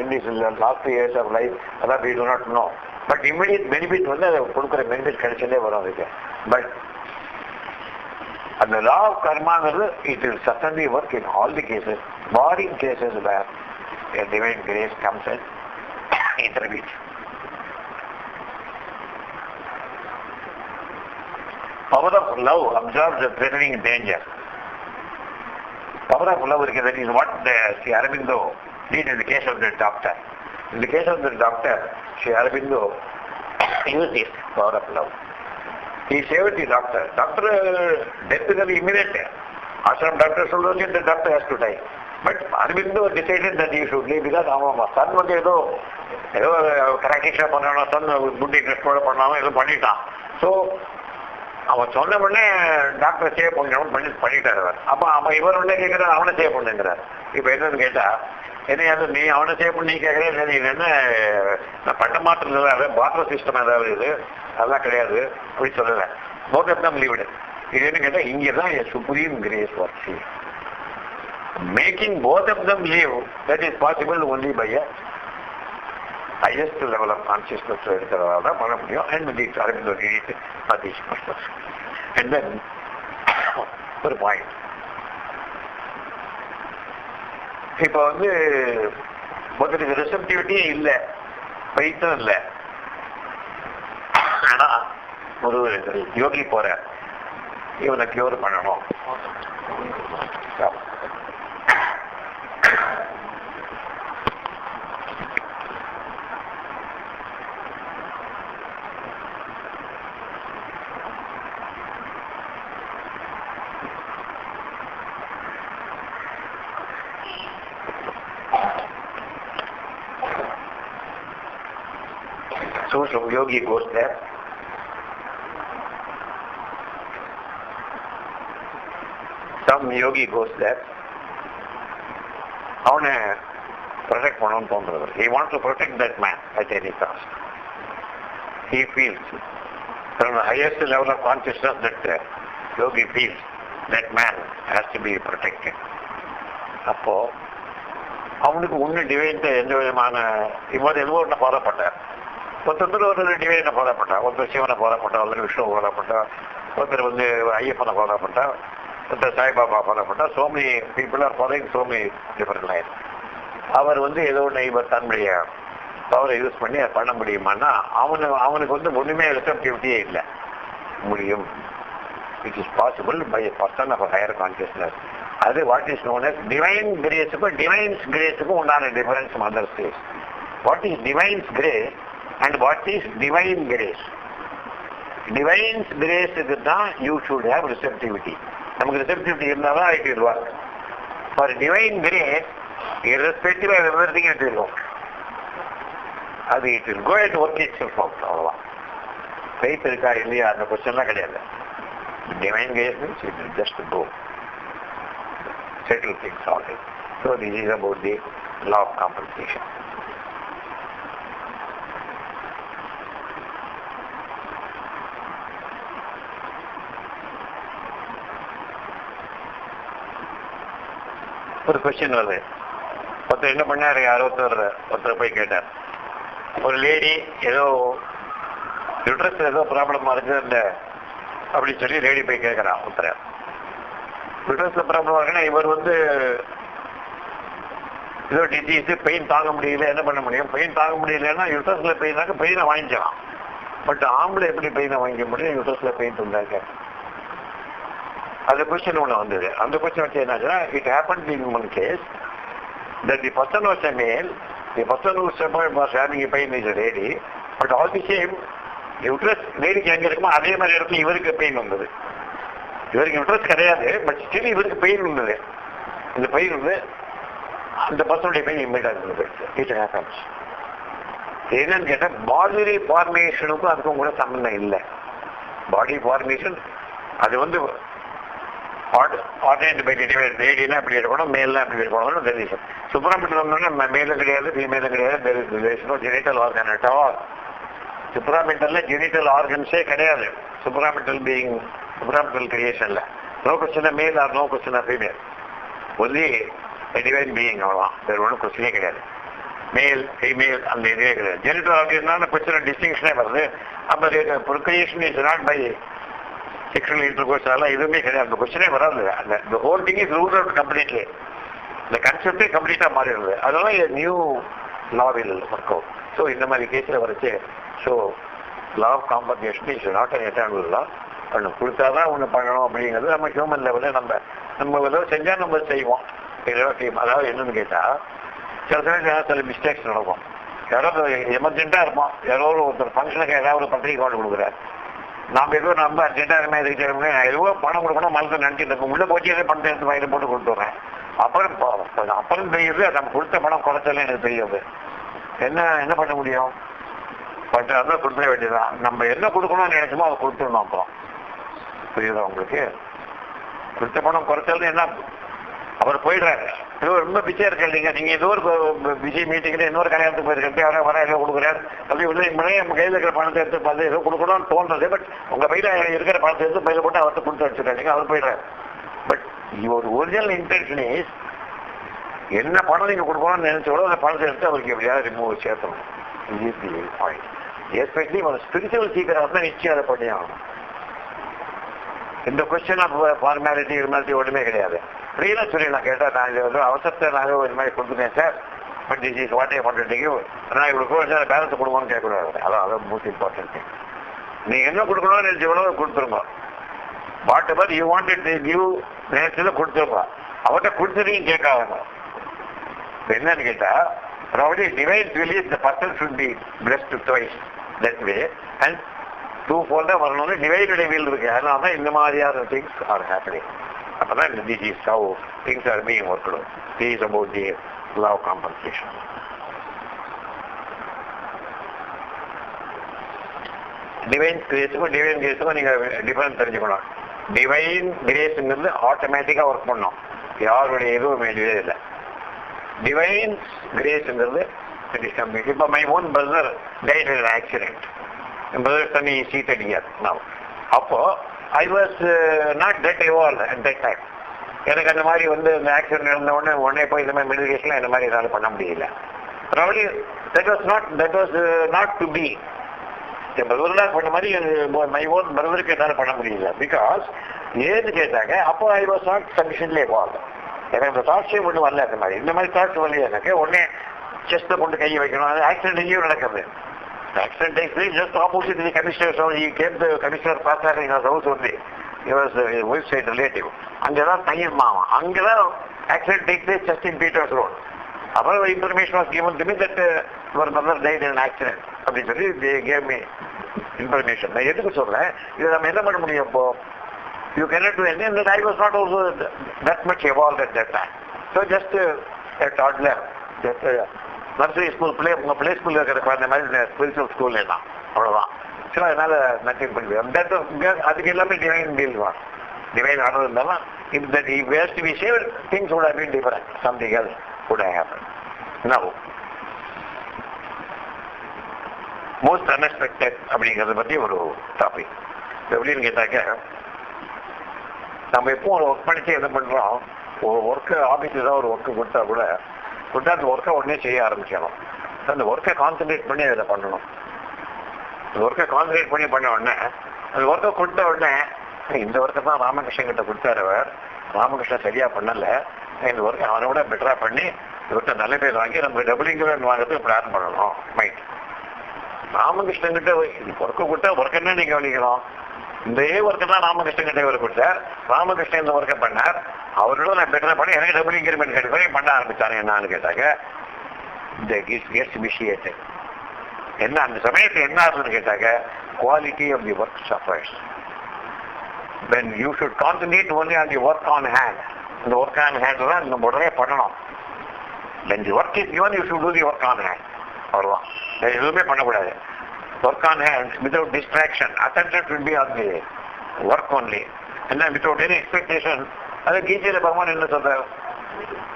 in this last years of life அதான் we do not know. But immediate benefit வந்து அதை கொடுக்குற பெனிஃபிட் கிடைச்சதே வரும் அதுக்கு. பட் அந்த லா ஆஃப் கர்மாங்கிறது it will certainly work in all the cases, barring cases where a divine grace comes and intervenes. Power of love absorbs the threatening danger. Power of love, that is what Sri Aurobindo did in the case of the doctor. In the case of the doctor, Sri Aurobindo used this power of love. He saved the doctor. Doctor, death is immediate. Ashram doctor told him the doctor has to die. But Aurobindo decided that he should live because our son வந்து ஏதோ கராக்கிஷா பண்ணானோ, son good இன்ட்ரெஸ்டோட பண்ணானோ ஏதோ பண்ணிட்டான். So அவன் சொன்ன உடனே டாக்டரை save பண்ணணும் பண்ணிட்டார் அவர். அப்போ அவன் இவர் உடனே கேட்குறாரு அவனை சேவ் பண்ணுங்கிறார். இப்போ என்னன்னு கேட்டா என்ன நீ அவனை சேவ் பண்ணி கேட்குறேன், நீ என்ன பட்ட மாற்றம் ஏதாவது பாத்ரூம் சிஸ்டம் ஏதாவது இது அதெல்லாம் கிடையாது அப்படின்னு சொல்லலை. Both of them leaved. இது என்ன கேட்டால் இங்கே தான் supreme grace work. Making both of them leave that is possible only by a highest level of consciousness இருக்கிறதால தான் பண்ண முடியும். And the Aurobindo did it for this purpose. And then ஒரு பாயிண்ட், இப்போ வந்து ஒருத்தருக்கு ரிசப்டிவிட்டியே இல்லை, பைத்தம் இல்லை. ஆனா ஒரு யோகி போற இவனை கியூர் பண்ணணும். So some yogi goes there. Some yogi goes there. அவனை ப்ரொடெக்ட் பண்ணணும்னு தோன்றது. He wants to protect that man at any cost. He feels from the highest level of consciousness that yogi feels that man has to be protected. அப்போ அவனுக்கு ஒன்று divine எந்த விதமான இவர் எதுவும் ஒன்று ஃபாலோ பண்ணார். ஒருத்தர் ஒரு டிவைனை ஃபாலோ பண்ணா, ஒருத்தர் சிவனை ஃபாலோ பண்ணா, ஒருத்தர் விஷ்ணு ஃபாலோ பண்ணா, ஒருத்தர் வந்து ஐயப்பனை ஃபாலோ பண்ணா, ஒருத்தர் சாய்பாபா ஃபாலோ பண்ணா. So many people are following so many different line. அவர் வந்து ஏதோ ஒன்று இவர் தன்னுடைய பவரை யூஸ் பண்ணி அதை பண்ண முடியுமான்னா அவனுக்கு வந்து ஒன்றுமே ரிசப்டிவிட்டியே இல்லை. முடியும். It is possible by a person of higher consciousness. அது what is known as divine கிரேஸுக்கும் டிவைன்ஸ் கிரேஸுக்கும் உண்டான difference mother space. What is divine's grace and what is divine grace? Divine grace is that you should have receptivity. நமக்கு receptivity இருந்தா தான் it will work. For divine grace, irrespective of everything it will work. அது it will go and work itself out. அவ்வளவுதான். faith இருக்கா இல்லையா அந்த கொஸ்டின்லாம் கிடையாது. Divine grace means it will just go. Settle things all right. So this is about the law of compensation. ஒரு question வருது. ஒருத்தர் என்ன பண்ணாரு, ஒருத்தர் போய் கேட்டார். ஒரு லேடி ஏதோ யூட்ரஸ் ஏதோ ப்ராப்ளமா இருக்கு அப்படின்னு சொல்லி லேடி போய் கேட்கறான். ஒருத்தர் யூட்ரஸ்ல ப்ராப்ளமா இருக்குன்னா இவர் வந்து ஏதோ டிசீஸ் பெயின் தாங்க முடியல, என்ன பண்ண முடியும்? பெயின் தாங்க முடியலன்னா யூட்ரஸ்ல பெயினாக்க பெயினை வாங்கிக்கலாம். பட் ஆம்பளை எப்படி பெயினை வாங்கிக்க முடியும்? யூட்ரஸ்ல பெயின் இருந்தாங்க. அந்த கொஸ்டின் ஒன்று வந்தது. அந்த கொஸ்டின் வச்சு என்னாச்சுன்னா, it happen in one case that the person was a male, the person who was having a pain is a lady, but all the same uterus லேடிக்கு எங்க இருக்குமோ அதே மாதிரி இடத்துல இவருக்கு பெயின் வந்தது. இவருக்கு யூட்ரஸ் கிடையாது, பட் ஸ்டில் இவருக்கு பெயின் இருந்தது. இந்த பெயின் வந்து அந்த பர்சனுடைய பெயின் இம்மீடியட்டா இருந்தது. It happens. என்னன்னு கேட்டா பாடி ஃபார்மேஷனுக்கும் அதுக்கும் கூட சம்பந்தம் இல்லை. பாடி ஃபார்மேஷன் அது வந்து ஆர்டினேட் பை லேடினா அப்படி இருக்கணும், மேலாம் அப்படி இருக்கணும்னு தெரியும். சுப்ராமெண்டல் மேலும் கிடையாது, ஃபீமேலும் கிடையாது, ஜெனிட்டல் ஆர்கன் அட் ஆல். சுப்ராமெண்டல்ல ஜெனிட்டல் ஆர்கன்ஸே கிடையாது. சுப்ராமெண்டல் பீயிங் சுப்ராமெண்டல் கிரியேஷன்ல no question male or no question female. Only divine being அவ்வளோதான், வேறு ஒன்றும் கொஸ்டினே கிடையாது. மேல் ஃபீமேல் அந்த இதுவே கிடையாது. ஜெனிட்டல் ஆர்கன் கொஸ்டின் டிஸ்டிங்ஷனே வருது. அப்போ procreation is not by sexual intercourse, அதெல்லாம் எதுவுமே கிடையாது. அந்த கொஸ்டினே வராது. அந்த whole thing is ruled out completely. இந்த கன்செப்டே கம்ப்ளீட்டாக மாறிடுது. அதெல்லாம் நியூ லாவில் ஒர்க் அவுட். ஸோ இந்த மாதிரி கேஸில் வரைச்சு so law of compensation is not an eternal law. ஒன்று கொடுத்தாதான் ஒன்று பண்ணணும் அப்படிங்கிறது நம்ம ஹியூமன் லெவலில் நம்ம ஏதோ செஞ்சால் நம்ம செய்வோம். அதாவது என்னன்னு கேட்டால் சில சமயம் சில மிஸ்டேக்ஸ் நடக்கும். யாராவது எமர்ஜென்ட்டாக இருப்போம், யாரோ ஒருத்தர் ஃபங்க்ஷனுக்கு ஏதாவது ஒரு பத்திரிக்கை கொண்டு கொடுக்குறாரு. நம்ம ஏதோ நம்ம அர்ஜென்ட்டாக இருக்குமே எதுக்கு ஏதோ பணம் கொடுக்கணும் மனசு நினச்சிட்டு இருக்கோம். உள்ளே போச்சு ஏதோ பணத்தை எடுத்து வயிறு போட்டு கொடுத்துட்றேன். அப்புறம் தெரியுது நம்ம கொடுத்த பணம் குறைச்சாலும் எனக்கு தெரியாது. என்ன பண்ண முடியும்? பட் அதான் கொடுத்துட வேண்டியதுதான். நம்ம என்ன கொடுக்கணும்னு நினைச்சோமோ அதை கொடுத்துடணும். அப்புறம் புரியுதா உங்களுக்கு? கொடுத்த பணம் குறைச்சாலும் என்ன, அவர் போயிடுறாரு. ஏதோ ரொம்ப பிஸியாக இருக்க இல்லைங்க, நீங்கள் ஏதோ ஒரு பிஸி மீட்டிங்கில் இன்னொரு கல்யாணத்துக்கு போயிருக்கேன், அவரை வர ஏதோ கொடுக்குறாரு. அப்படி உள்ள நம்ம கையில் இருக்கிற பணத்தை எடுத்து பார்த்து ஏதோ கொடுக்கணும்னு தோன்றது. பட் உங்கள் பையில இருக்கிற பணத்தை எடுத்து பையில போட்டு அவர்கிட்ட கொடுத்து வச்சுருக்காங்க, அவர் போயிடுறாரு. பட் ஒரு ஒரிஜினல் இன்டென்ஷன் இஸ் என்ன பணம் நீங்கள் கொடுக்கணும்னு நினைச்சோட அந்த பணத்தை எடுத்து அவருக்கு எப்படியாவது ரிமூவ் சேர்த்தணும். பாயிண்ட். எஸ்பெஷலி ஒரு ஸ்பிரிச்சுவல் சீக்கிரம் தான் நிச்சயம் அதை பண்ணி ஆகணும். இந்த கொஸ்டின் ஆஃப் ஃபார்மாலிட்டி இருமாலிட்டி ஒன்றுமே கிடையாது. ஃப்ரீலாக சொல்லிடலாம். கேட்டால் நான் இது வந்து அவசரத்தை நாங்கள் ஒரு மாதிரி கொடுத்துட்டேன் sir, but this is what ஐ பண்ணிட்டீங்க, நான் இவ்வளோ பேலன்ஸ் கொடுக்கணும்னு கேட்கக்கூடாது. அதான் மோஸ்ட் இம்பார்ட்டன்ட் திங். நீங்கள் என்ன கொடுக்கணும்னு நினைச்சவங்களோ கொடுத்துருங்க. What ever you want give நேரத்தில் கொடுத்துருங்க. அவர்கிட்ட கொடுத்துருக்கீங்க கேட்காதங்க. என்னன்னு கேட்டால் probably divine will is the person should be blessed twice that way and twofold வரணும்னு டிவைனுடைய வில் இருக்கு. அதனால தான் இந்த மாதிரியான திங்ஸ் ஆர் ஹேப்பனிங். அப்பதான் this is how things are being worked out. This is about the law of compensation. Divine கிரேஸுக்கும் divine கிரேஸுக்கும் நீங்க டிஃபரன்ஸ் தெரிஞ்சுக்கணும். டிவைன் கிரேஸுங்கிறது ஆட்டோமேட்டிக்கா ஒர்க் பண்ணும், யாருடைய எதுவும் வேண்டியதே இல்லை. டிவைன் கிரேஸ்ங்கிறது இப்போ my own brother tight in accident. N brother தண்ணி சீட் அடிக்காது. நான் அப்போ I was not that evolve at that time. எனக்கு அந்த மாதிரி வந்து இந்த ஆக்சிடென்ட் நடந்த உடனே போய் இந்த மாதிரி மெடிக்கேஷன்லாம் இந்த மாதிரி என்னால் பண்ண முடியல. Probably that was not to be. என் பிரதர்லாம் பண்ண மாதிரி மை ஓன் பிரதருக்கு என்னால் பண்ண முடியல. பிகாஸ் ஏன்னு கேட்டாங்க, அப்போ I was not sufficiently evolve. எனக்கு இந்த தாட்ஸே ஒன்று வரல. அந்த மாதிரி இந்த மாதிரி தாட்ஸ் வரல எனக்கு. உடனே செஸ்ட்டை கொண்டு கையை வைக்கணும். அது ஆக்சிடென்ட் எங்கேயும் நடக்குது. Accident takes just opposite the commissioner. So he came the commissioner பார்த்தாரு எங்கள் ஹவுஸ் வந்து ஒய்ஃப் சைட் ரிலேட்டிவ். அங்கே தான் தயிர் மாமா. அங்கே தான் accident takes just in Peters road. அப்புறம் information was given to me that your mother died in accident அப்படின்னு சொல்லி தே கேவ் மீ இன்ஃபர்மேஷன். நான் எதுக்கு சொல்கிறேன், இதை நம்ம என்ன பண்ண முடியும்? இப்போ you cannot do anything, that I was not also that much evolved at that time. So just a toddler, just nursery school play school இருக்கிற குழந்தை மாதிரி ஸ்பிரிச்சுவல் ஸ்கூல் எல்லாம் அவ்வளோதான். சரி, அதனால நத்திங் பண்ணுவேன். அதுக்கு எல்லாமே டிவைன் டீல் தான். டிவைன் ஆர்டர் இருந்தாலும் if that he was to be saved, things would have been different. Something else would have happened. Now, most unexpected அப்படிங்கிறத பற்றி ஒரு டாபிக் எப்படின்னு கேட்டாக்க, நம்ம எப்போ ஒரு ஒர்க் பண்ணிட்டு என்ன பண்ணுறோம், ஒரு ஒர்க்கு ஆஃபீஸில் தான் ஒரு ஒர்க்கு கொடுத்தா கூட அந்த ஒர்க்கை உடனே செய்ய ஆரம்பிக்கணும். அந்த ஒர்க்கை கான்சன்ட்ரேட் பண்ணி அதில் பண்ணணும். அந்த ஒர்க்கை கான்சன்ட்ரேட் பண்ண உடனே அந்த ஒர்க்கை கொடுத்த உடனே இந்த ஒர்க்கை தான் ராமகிருஷ்ணன் கிட்ட கொடுத்தாரு, அவர் ராமகிருஷ்ணன் சரியாக பண்ணலை, இந்த ஒர்க்கை அவனை விட பெட்டராக பண்ணி இவர்கிட்ட நல்ல பேர் வாங்கி நம்ம டபுளிங்கில் வாங்கிறதுக்கு பிளான் பண்ணணும். மைண்ட் ராமகிருஷ்ணன் கிட்ட ஒர்க்கை கொடுத்தா ஒர்க் என்ன நீங்கள் கவனிக்கணும். இந்த ஒர்க்கை தான் ராமகிருஷ்ணன் கிட்ட இவர் கொடுத்தார். ராமகிருஷ்ணன் இந்த ஒர்க்கை பண்ணார், அவரோட நான் பெட்டராக பண்ணி எனக்கு டபுள் இன்கிரிமெண்ட் கிடைக்கும் பண்ண ஆரம்பித்தாரு. என்னான்னு கேட்டாங்க, இந்த கெட்ஸ் இனிஷியேட்டட். என்ன அந்த சமயத்தில் என்ன ஆகுதுன்னு கேட்டாங்க, quality of the work suffers. when you should concentrate only on the work on hand. இந்த ஒர்க் ஆன் ஹேண்ட் தான் நம்ம உடனே பண்ணணும். when the work is given, you should do the work on hand. அவ்வளோதான், எதுவுமே பண்ணக்கூடாது. work on hand without distraction. Attention should be on the work only. And then without any expectation. அது கீதையில பகவான் என்ன சொல்றாரு,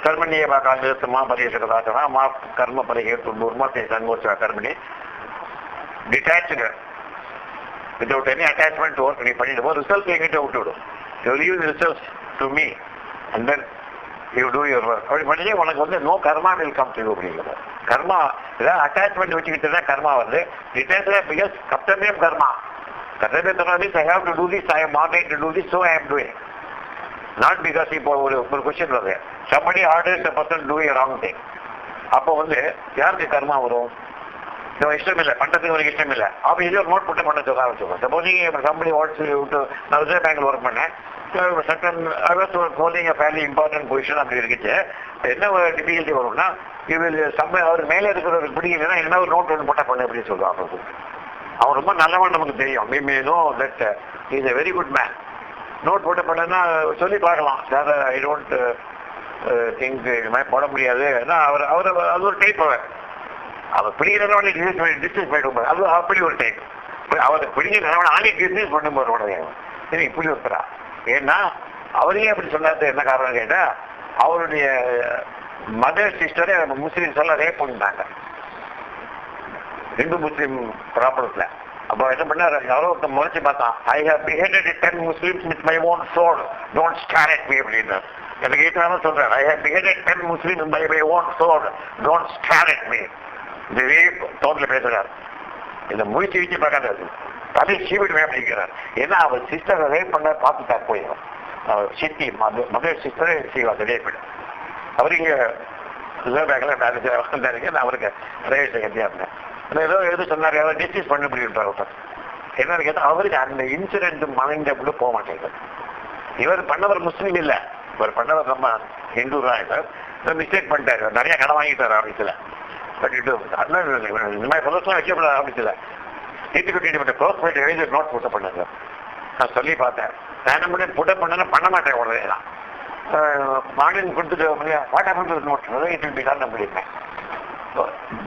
கர்மணிய பாக்காந்து மா பரிசகதாச்சனா மா கர்ம பரிகேத்து துர்மா சங்கோச்ச கர்மணி. Detach, without any attachment to work நீ பண்ணிடுவோம். ரிசல்ட் எங்கிட்ட விட்டுவிடும். You leave the results to me and then you do your work. அப்படி பண்ணி உனக்கு வந்து no karma will come to you அப்படிங்கிறது. கர்மா ஏதாவது அட்டாச்மெண்ட் வச்சுக்கிட்டு தான் கர்மா வருது. ரிட்டர்ன் பிகாஸ் கர்த்தவியம் கர்மா. கர்த்தவியம் means I have to do this, I am ordered to do this, so I am doing. Not because இப்போ ஒரு கொஸ்டின் வருது, somebody orders a person to do a wrong thing. அப்போ வந்து யாருக்கு கர்மா வரும்? இஷ்டம் இல்லை பண்ணுறதுக்கு ஒரு இஷ்டம் இல்லை. அப்போ இது ஒரு நோட் போட்டு பண்ண சொல்ல ஆரம்பிச்சுக்கோ. சப்போஸ் நீங்கள் சம்படி வாட்ஸ் விட்டு நான் ரிசர்வ் பேங்க்ல ஒர்க் பண்ணேன், certain holding a family important position அப்படி இருக்குச்சு. என்ன ஒரு டிஃபிகல்ட்டி வரும்னா அவர் மேலே இருக்கிறவருக்கு பிடிக்கலன்னா என்ன ஒரு நோட் ஒன்று போட்டால் பண்ணு அப்படின்னு சொல்லுவாங்க. அவன் ரொம்ப நல்லவன் நமக்கு தெரியும். May know that is a very good man. Note போட்டு பண்ணனா சொல்லி பார்க்கலாம், சார் ஐ டோன்ட் திங்க் இது மாதிரி போட முடியாது. ஏன்னா அவர் அது ஒரு டைப். அவர் பிடிக்கிறவனே டிஸ்மிஸ் பண்ணிட்டு அது அப்படி ஒரு டைப். அவர் பிடிக்கிறவன் ஆணி டிஸ்மிஸ் பண்ணும்போது உடனே சரி இப்படி ஒருத்தரா. ஏன்னா அவரையே அப்படி சொல்லாத என்ன காரணம் கேட்டா, அவருடைய மதர் சிஸ்டரே முஸ்லீம்ஸ் எல்லாம் ரேப் பண்ணிட்டாங்க இந்து முஸ்லீம் ப்ராப்பர்ட்டில். அப்போ என்ன பண்ணாரு, யாரோ ஒருத்தர் முறைச்சு பார்த்தான், I have beheaded 10 Muslims with my own sword, don't stare at me அப்படின்னு. எனக்கு ஏற்றாம சொல்றேன், I have beheaded 10 Muslims by my own sword, don't stare at me. இதே தோட்டில் பேசுறாரு. இந்த முயற்சி வச்சு பார்க்காது தலை சீவிடுவேன் அப்படிங்கிறார். ஏன்னா அவர் சிஸ்டரை ரேப் பண்ண பார்த்துட்டார் போயிடும். அவர் சித்தி மதர் சிஸ்டரே செய்வார் ரேப். அவர் இங்கே ரிசர்வ் பேங்க்ல மேனேஜர் வந்தாருங்க. நான் அவருக்கு பிரைவேட் செக்ரட்டரியா இருந்தேன். ஏதோ எது சொன்னார், யாரும் டிஸ்மிஸ் பண்ண முடியுன்றார் ஒருத்தர். என்னன்னு கேட்டால் அவருக்கு அந்த இன்சிடென்ட் மைண்ட் கூட போக மாட்டேங்குது. இவர் பண்ணவர் முஸ்லீம் இல்லை, இவர் பண்ணவர் நம்ம ஹிந்து தான். மிஸ்டேக் பண்ணிட்டாரு, நிறைய கடன் வாங்கிட்டார் ஆஃபீஸில். பண்ணிட்டு இந்த மாதிரி ப்ரொடக்ட்லாம் வைக்கப்படாது ஆஃபீஸில். நீட்டுக்கு க்ளோஸ் பண்ணிட்டு எழுதி நோட் புட்ட பண்ணாங்க. நான் சொல்லி பார்த்தேன், நான் என்ன பண்ணி புட்ட பண்ணேன்னா பண்ண மாட்டேன் உடனே தான். மார்னிங் கொடுத்துட்டு what happen note it will be done அப்படின்னேன்.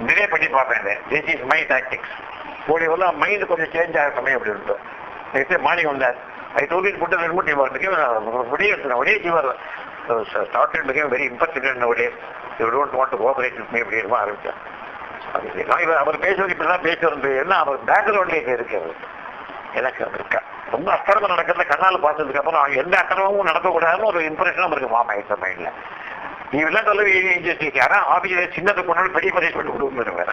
டிலே பண்ணி பார்ப்பேன். This is my tactics. போடி வரல மைண்டு கொஞ்சம் சேஞ்ச் ஆகணுமே அப்படின்ட்டு நெக்ஸ்ட் மார்னிங் வந்தார். ஐ டோல் இட் புட்டு ரெண்டு வெளியே எடுத்துனேன். வெளியே செய்வார். Started became very important nowadays. You don't want to cooperate with me அப்படின்னு ஆரம்பித்தேன். அவர் பேசுவது இப்படிதான் பேசுறது. என்ன அவர் பேக்ரவுண்ட்லேயே இருக்கிறது. எனக்கு இருக்கா ரொம்ப அக்கிரமம் நடக்கிறத கண்ணால் பார்த்ததுக்கு அப்புறம் அவங்க எந்த அக்கிரமும் நடக்கக்கூடாதுன்னு ஒரு இம்ப்ரெஷனும் இருக்கு மாமா இந்த மைண்ட்ல. நீ எல்லாம் சொல்லி ஆனா ஆபீஸ் சின்னது கொண்டாலும் பெரிய பனிஷ்மெண்ட் கொடுக்குறது வேற.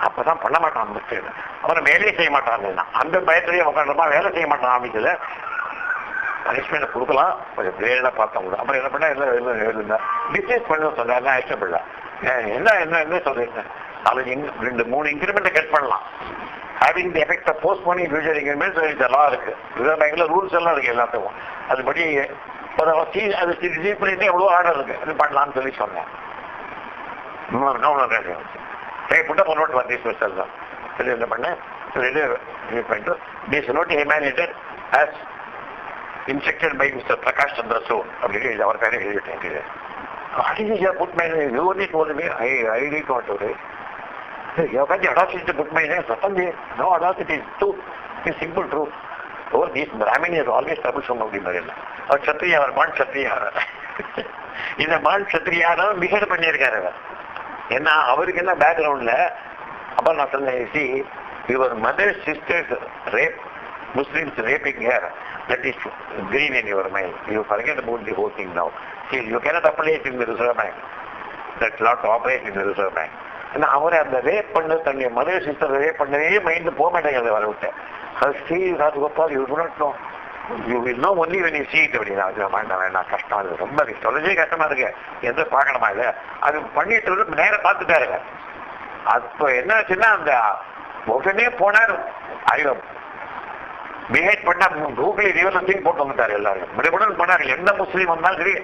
அப்பதான் பண்ண மாட்டான் மிஸ்டேக். அவனை வேலையே செய்ய மாட்டான். அந்த பயத்திலேயே உட்காந்துமா வேலை செய்ய மாட்டான் ஆபீஸ்ல. பனிஷ்மெண்ட் கொடுக்கலாம், கொஞ்சம் வேலை பார்த்தா கூட. அப்புறம் என்ன பண்ணா எல்லாம் பிஸ்னஸ் பண்ண சொன்னா இஷ்டப்படல. என்ன என்ன என்ன சொல்றீங்க, அது 2-3 இன்கிரிமெண்ட் கட் பண்ணலாம். Having the effect of postponing future increments இதெல்லாம் இருக்கு. ரிசர்வ் பேங்க்ல ரூல்ஸ் எல்லாம் இருக்கு எல்லாத்துக்கும். அதுபடி அது ரிசீவ் பண்ணிட்டு எவ்வளோ ஆர்டர் இருக்கு, அது பண்ணலாம்னு சொல்லி சொன்னேன். புட்ட நோட் வந்து ஸ்பெஷல் தான் சொல்லி என்ன பண்ணேன். பண்ணிட்டு this note emanated as instructed by mister Prakash Chandra Sone அப்படின்னு அவர் பேரை எழுதிட்டேன். But my you only told me I did not to you can't adopt it to put my name. Certainly, no adopt it is true. It's simple truth. Oh, this Brahmin is always troublesome of the Marilla. Or Kshatriya or born Kshatriya. இந்த மான் சத்திரியாரும் behave பண்ணியிருக்காரு. ஏன்னா அவருக்கு என்ன பேக்ரவுண்ட்ல அப்ப நான் சொன்னேன், see your mother sisters rape Muslims raping here, that is green in your mind. You forget about the whole thing now. See, you cannot apply it in the Reserve Bank. That's not to operate in the Reserve Bank. ஏன்னா அவரை அந்த rape பண்ண தன்னுடைய mother sister rape பண்ணவே mind போக மாட்டேங்கிறது வர விட்டு. அது Sri Rajagopal you don't know, you will know only when you see it அப்படின்னா. வேண்டாம் வேண்டாம் கஷ்டம், அது ரொம்ப சொல்லவே கஷ்டமா இருக்கு, எந்த பார்க்கணுமா இல்லை அது பண்ணிட்டு நேரம் பார்த்துட்டாருங்க. அப்போ என்ன ஆச்சுன்னா அந்த உடனே போனார் ஆயுதம் பிஹேவ் பண்ணா கூகுளி ரிவர்லையும் போட்டு வந்துட்டாரு. எல்லாரும் விடவுடன் போனார். எந்த முஸ்லீம் வந்தாலும் சரி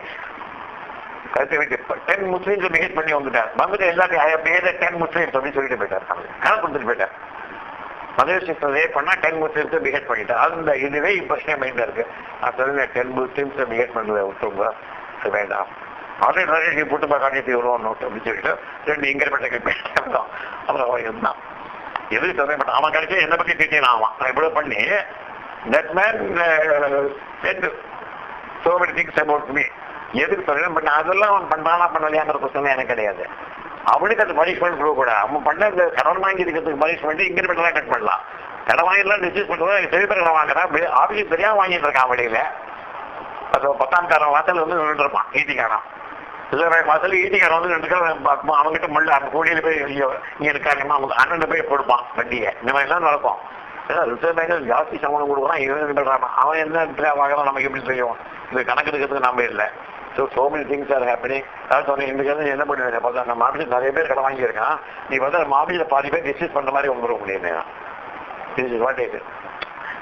கருத்தை வைத்து 10 முஸ்லீம்ஸ் பிஹேவ் பண்ணி வந்துட்டார். வந்துட்டு எல்லாத்தையும் 10 முஸ்லீம்ஸ் அப்படின்னு சொல்லிட்டு போயிட்டார். கணக்கு கொடுத்துட்டு போயிட்டார். மதர் சிஸ்டர் ரேப் பண்ணா 10 முஸ்லீம்ஸ் பிஹேவ் பண்ணிட்டார். அந்த இதுவே பிரச்சனை மைண்டா இருக்கு. நான் சொல்லுங்க 10 முஸ்லீம்ஸ் பிஹேவ் பண்ணுறத விட்டுங்க, அது வேண்டாம். ஆல்ரெடி போட்டு பார்க்காட்டி வருவோம் நோட்டு அப்படின்னு சொல்லிட்டு 2 இங்கிரிமெண்ட் போயிட்டோம். அப்புறம் இருந்தான் எதுவும் சொல்ல மாட்டான். அவன் கிடைச்சி என்னை பற்றி டீட்டெயில் ஆவான். நான் இவ்வளவு பண்ணி that man said so many things about me. எதுக்கு சொல்றேன், பட் அதெல்லாம் அவன் பண்றானா பண்ணலையாங்கிற பிரச்சனை எனக்கு கிடையாது. அவனுக்கு அந்த பனிஷ்மெண்ட் கொடுக்கூடாது. அவன் பண்ண இந்த கடன் வாங்கி இருக்கிறதுக்கு பனிஷ்மெண்ட் இங்கிரிமெண்ட் தான் கட் பண்ணலாம். கடன் வாங்கிடலாம் டிஸ்மிஸ் பண்ணுறது பெரிய பேர் கடன் வாங்குறான். ஆஃபீஸ் தெரியாம வாங்கிட்டு இருக்கான் வெளியில. அது 10ஆம் காரம் வாசல் வந்து நின்றுருப்பான் ஈட்டிக்காரன். மாதத்துல ஈட்டிக்காரன் வந்து ரெண்டு காலம் அவங்ககிட்ட மல்லு அந்த கோடியில போய் இங்க இருக்காருமா அவங்க அண்ணன் போய் கொடுப்பான் வண்டியை. இந்த மாதிரி எல்லாம் நடக்கும். ரிசர்வ் பேங்க் ஜாஸ்தி சம்பளம் கொடுக்குறான், இவன் அவன் என்ன வாங்கலாம் நமக்கு எப்படி தெரியும்? இது கணக்கு இருக்கிறதுக்கு நம்ம இல்லை. So many things are happening. அதாவது சொன்னேன் இந்த என்ன பண்ணுவேன் பார்த்தா நம்ம ஆஃபீஸ் நிறைய பேர் கடை வாங்கியிருக்கான், நீ வந்து நம்ம ஆஃபீஸில் பாதி பேர் டிஸ்கஸ் பண்ணுற மாதிரி வந்துட முடியும். This is what it is.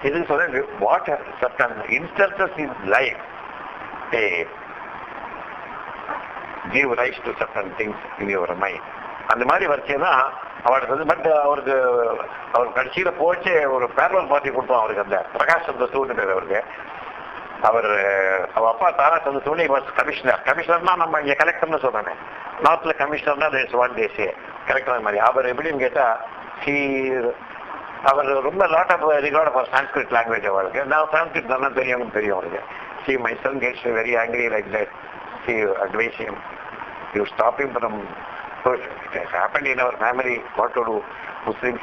This is what certain instances in life they give rise to certain things in your mind. அந்த மாதிரி வரைச்சேன்னா அவருக்கு வந்து பட் அவருக்கு அவர் கடைசியில் போச்சு ஒரு பேரல் பார்ட்டி கொடுத்தோம் அவருக்கு. அந்த பிரகாஷ் சந்திர சூழ்நிலை பேர் அவருக்கு. அவர் அப்பா தாரா சந்திர சூழ்நிலை வாஸ் கமிஷனர்னா நம்ம இங்கே கலெக்டர்னு சொல்றாங்க. நார்த்ல கமிஷனர்னா ஒன் தேசிய கலெக்டர் மாதிரி. அவர் எப்படின்னு கேட்டா அவர் ரொம்ப lot of regard of Sanskrit language அவருக்கு. நான் சான்ஸ்கிரிட் நல்லா தெரியும் அவருக்கு. See, my son gets very angry like that. See, you advise him. You stop him from... So it has happened in our family. What to do? Muslims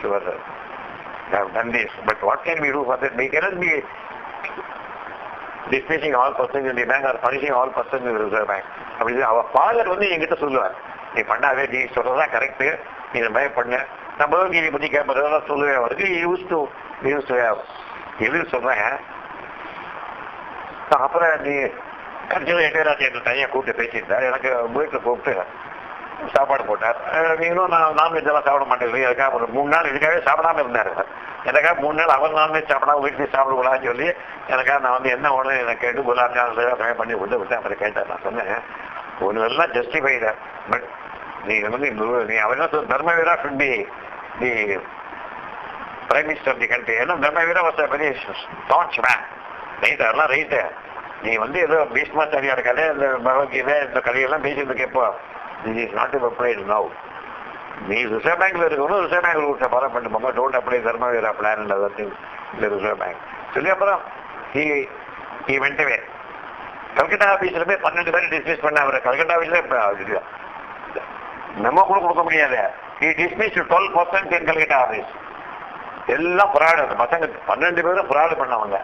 have done this. But what can we do for that? We cannot be dismissing all persons in the bank or punishing all persons in the reserve bank. Our father வந்து என்கிட்ட சொல்லுவார், நீ பண்ணாவே, நீ சொல்றதா correct, நீ இந்த மாதிரி பண்ண, நான் பகவத்கீதை பற்றி கேட்பதெல்லாம் சொல்லுவேன் அவருக்கு. எது சொல்றேன். அப்புறம் நீ கடைசியில் எட்டராஜ் தனியாக கூப்பிட்டு பேசியிருந்தார். எனக்கு வீட்டில் கூப்பிட்டு சாப்பாடு போட்டார். நீங்களும் நான் நான்வெஜ் எல்லாம் சாப்பிட மாட்டேங்குது, அதுக்காக ஒரு 3 நாள் இதுக்காகவே சாப்பிடாம இருந்தார். எனக்காக 3 நாள் அவர் நான்வெஜ் சாப்பிடாம வீட்டில் சாப்பிடக்கூடாதுன்னு சொல்லி எனக்காக நான் வந்து என்ன ஒன்று எனக்கு கேட்டு குலாப் ஜாமுன் பண்ணி விட்டு அவரை கேட்டார். நான் சொன்னேன், ஒன்று எல்லாம் ஜஸ்டிஃபைடு. பட் நீ வந்து நீ அவர் என்ன Dharmaveera should be the Prime Minister of the country. ஏன்னா Dharmaveera was a very staunch man. Right, அதெல்லாம் ரைட்டு. நீ வந்து ஏதோ பீஷ்மாச்சாரியார் கதை, இந்த பகவத்கீதை, இந்த கதையெல்லாம் பேசிட்டு கேட்போ. This is not applied now. நீ ரிசர்வ் பேங்க்ல இருக்கணும், ரிசர்வ் பேங்க் ரூல்ஸை ஃபாலோ பண்ணிட்டு போங்க. Don't apply Dharmaveera plan and other things இந்த ரிசர்வ் பேங்க் சொல்லி அப்புறம் he went away. கல்கட்டா ஆஃபீஸில் போய் 12 பேர் டிஸ்மிஸ் பண்ண. அவர் கல்கட்டா ஆஃபீஸில் மெமோ கூட கொடுக்க முடியாது. he dismissed 12% in Calcutta office. எல்லாம் ஃப்ராடு. அந்த பசங்க 12 பேரும் ஃப்ராடு பண்ணவங்க.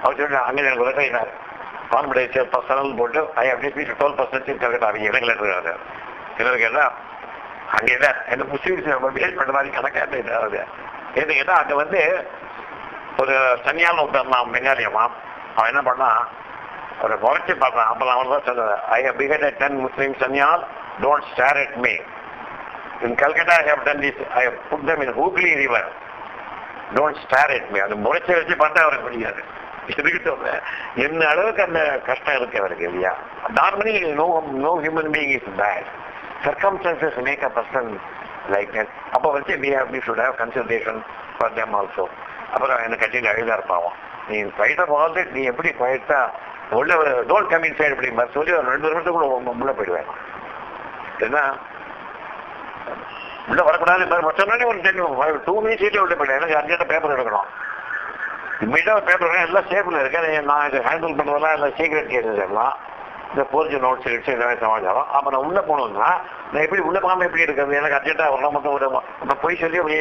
அவர் சொல்லி அங்கே எனக்கு லெட்டர் கான்ஃபிடென்ஷியல் பர்சனல் போட்டு I have dismissed 12% in Calcutta office. எனக்கு லெட்டர் இருக்காது. சிலருக்கு கேட்டால் அங்கே இல்லை என்ன முஸ்லீம்ஸ் வேல் பண்ணுற மாதிரி கணக்காக இதாவது எது கேட்டால் அங்கே வந்து ஒரு சன்னியால் விட்டான் பெங்காலியம்மா. அவன் என்ன பண்ணான், ஒரு குறைச்சி பார்க்கலாம். அப்போ அவன் தான் சொல்லுவேன், ஐ ஹவ் பிகேட்டட் 10 முஸ்லீம் சன்னியால், don't stare at me. In Calcutta I have done this, I have put them in Hooghly river, don't stare at me. அது முறைச்சி வச்சு பார்த்தா அவருக்கு பிடிக்காது. இதுக்கு சொல்றேன், என்ன அளவுக்கு அந்த கஷ்டம் இருக்கு அவருக்கு இல்லையா. Normally no human being is bad. Circumstances make a person like that. அப்போ வந்து we should have consideration for them also. அப்புறம் எனக்கு கட்சியில் அழுதா இருப்பாவும், நீ ஃபைட்டை போகிறது நீ எப்படி ஃபைட்டா உள்ள ஒரு டோன்ட் கம் இன் சைடு அப்படி மாதிரி சொல்லி ஒரு 2 நிமிஷத்துக்கு கூட உள்ள போயிடுவேன். ஏன்னா உள்ள வரக்கூடாது சொன்னாலே ஒரு 2 minutes உள்ள போயிடுவேன். எனக்கு அர்ஜென்ட்டாக பேப்பர் எடுக்கணும். இம்மிடியாக பேப்பர் எல்லாம் சேஃபில் இருக்கேன். நான் இதை ஹேண்டில் பண்ணுறதெல்லாம் எல்லாம் சீக்ரெட் கேசஸ் எல்லாம் இந்த போர்ஜி நோட்ஸ் எடுத்து எல்லாமே சமாளிச்சாலும். அப்போ நான் உள்ளே போகணுன்னா நான் எப்படி உள்ளே போகாமல் எப்படி இருக்கிறது? எனக்கு அர்ஜென்ட்டாக வரலாம் மட்டும் விடுவோம். நம்ம போய் சொல்லி அப்படியே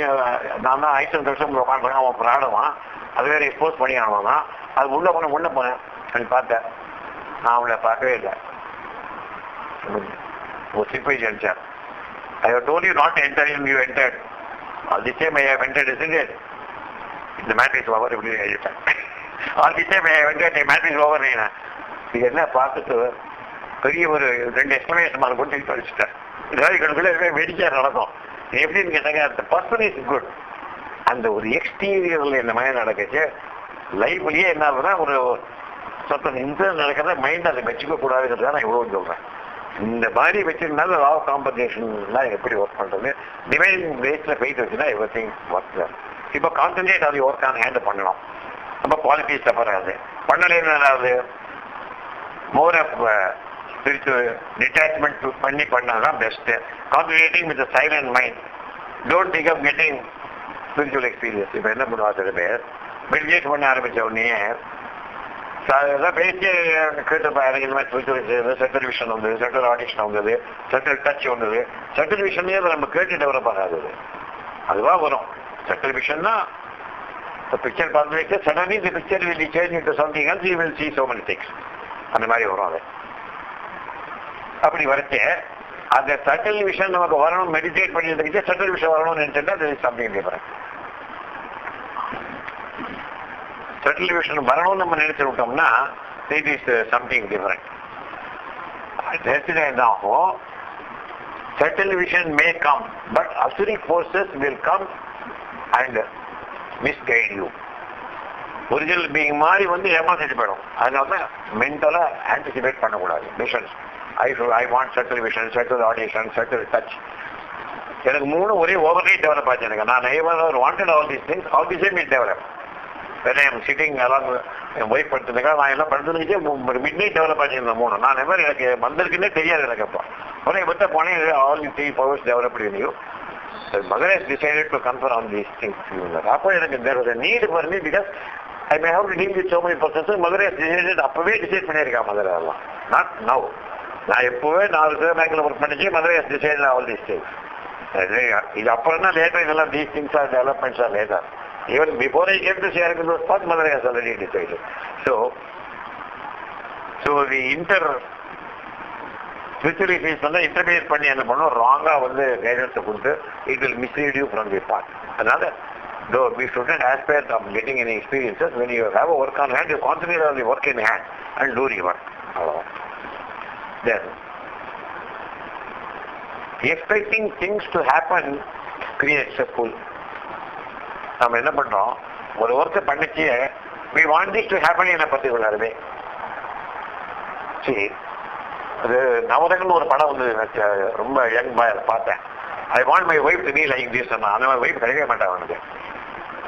நான் தான் ஐசன் கஷ்டம் உட்காந்துருக்கேன். அவன் ப்ராடுவான், அது வேறு எக்ஸ்போஸ் பண்ணி ஆனவன் தான். அது உள்ளே போனேன் அப்படின்னு பார்த்தேன். நான் அவங்கள பார்க்கவே இல்லை. ஒரு சிப்பை ஜென்சார், I have told you not enter you entered. The same I have entered isn't it? இந்த மேட்ரிக்ஸ் ஓவர் இப்படி எழுதிட்டேன். The same I have entered matrix over. இது என்ன பார்த்துட்டு பெரிய ஒரு 2 எக்ஸ்பிளனேஷன் அதை கொண்டு படிச்சுட்டேன். விவாதிகளுக்குள்ள வெடிச்சா நடக்கும். எப்படின்னு கேட்டாங்க, அந்த பர்சன் இஸ் குட். அந்த ஒரு எக்ஸ்டீரியர்ல இந்த மாதிரி நடக்குச்சு. லைஃப்லயே என்ன ஆகுதுன்னா ஒரு சத்தம் இன்சிடென்ட் நடக்கிறத மைண்ட் அதை வச்சுக்க கூடாதுங்கிறத நான் இவ்வளவு சொல்றேன். இந்த மாதிரி வச்சிருந்தாலும் லா ஆஃப் காம்பன்சேஷன்லாம் எப்படி ஒர்க் பண்றது, டிவைன் பேஸ்ல போயிட்டு வச்சுன்னா எவ்ரி திங் ஒர்க். இப்போ கான்சன்ட்ரேட் அது ஒர்க் ஆன் ஹேண்டில் பண்ணணும். நம்ம பாலிட்டிக்ஸ் தப்பறாது பண்ணலைன்னு ஏதாவது more of spiritual detachment பண்ணி பண்ணாதான் best. Concentrating with a silent mind. Don't think of getting spiritual experience. இப்போ என்ன பண்ணுவாங்க பேர் மெடிடேட் பண்ண ஆரம்பிச்ச உடனே ஏதாவது பேசி கேட்டுப்பாரு. இந்த மாதிரி ஸ்பிரிச்சுவல் செட்டில் விஷன் வந்தது, செட்டில் ஆடிஷன் வந்தது, செட்டில் டச் வந்தது. செட்டில் விஷனே நம்ம கேட்டுட்டு வர பார்க்காது, அதுவா வரும். செட்டில் விஷன்னா பிக்சர் பார்த்து சடன்லி இந்த picture will change into something else, you will see so many things. அந்த மாதிரி வரும். அது அப்படி வரைச்சு அந்த சட்டில் விஷயம் நமக்கு வரணும், மெடிடேட் பண்ணி சட்டில் விஷயம் வரணும்னு நினைச்சா சம்திங் டிஃபரெண்ட். சட்டில் விஷயம் வரணும்னு நம்ம நினைச்சு விட்டோம்னா இட் இஸ் சம்திங் டிஃபரெண்ட். என்ன ஆகும், subtle vision may come, but asuric forces will come and misguide you. Original being மாதிரி வந்து ஏமாத்திட்டு போயிடும். அதனால தான் மென்டலா ஆன்டிசிபேட் பண்ணக்கூடாது visions. I want subtle vision, subtle audition, subtle touch. எனக்கு 3 ஒரே ஓவர்நைட் டெவலப் ஆச்சு. எனக்கு நான் never wanted all these things. How the same it developed. When I am sitting along என் ஒய்ஃப் படுத்துருக்கா, நான் எல்லாம் படுத்துருக்கே மிட் நைட் டெவலப் ஆச்சு இந்த 3. நான் எவர் எனக்கு வந்திருக்குன்னே தெரியாது எனக்கு. அப்போ உடனே பட்ட போனேன், all the 3 powers developed in you. The mother has decided to confer on these things. அப்போ எனக்கு there was a need for me because I may have to deal with so many persons. Mother has decided, அப்பவே decide பண்ணியிருக்கா மதர். அதெல்லாம் not now. நான் எப்பவே 4 பேங்க்ல work பண்ணிச்சு, mother decide all these things. இது அப்புறம் தான் லேட்டர் இதெல்லாம் these things are developments are later. Even before I came to share with spot mother has already decided. So the spiritualities வந்து இன்டர்பிரேட் பண்ணி என்ன பண்ணும், ராங்கா வந்து கைடன்ஸை கொடுத்து it will mislead you from the path. அதனால though we shouldn't aspire of getting any experiences. When you have a work on hand, you concentrate on the work in hand and do the work. Then expecting things to happen creates a pull. நம்ம என்ன பண்றோம், ஒரு ஒர்க்கை பண்ணிச்சு we want this to happen in a particular way. சரி, அது நவரங்கன்னு ஒரு படம் வந்து ரொம்ப யங் பாய் அதை பார்த்தேன். I want my wife to be like this. அந்த மாதிரி வைஃப் கிடைக்க மாட்டான் அவனுக்கு.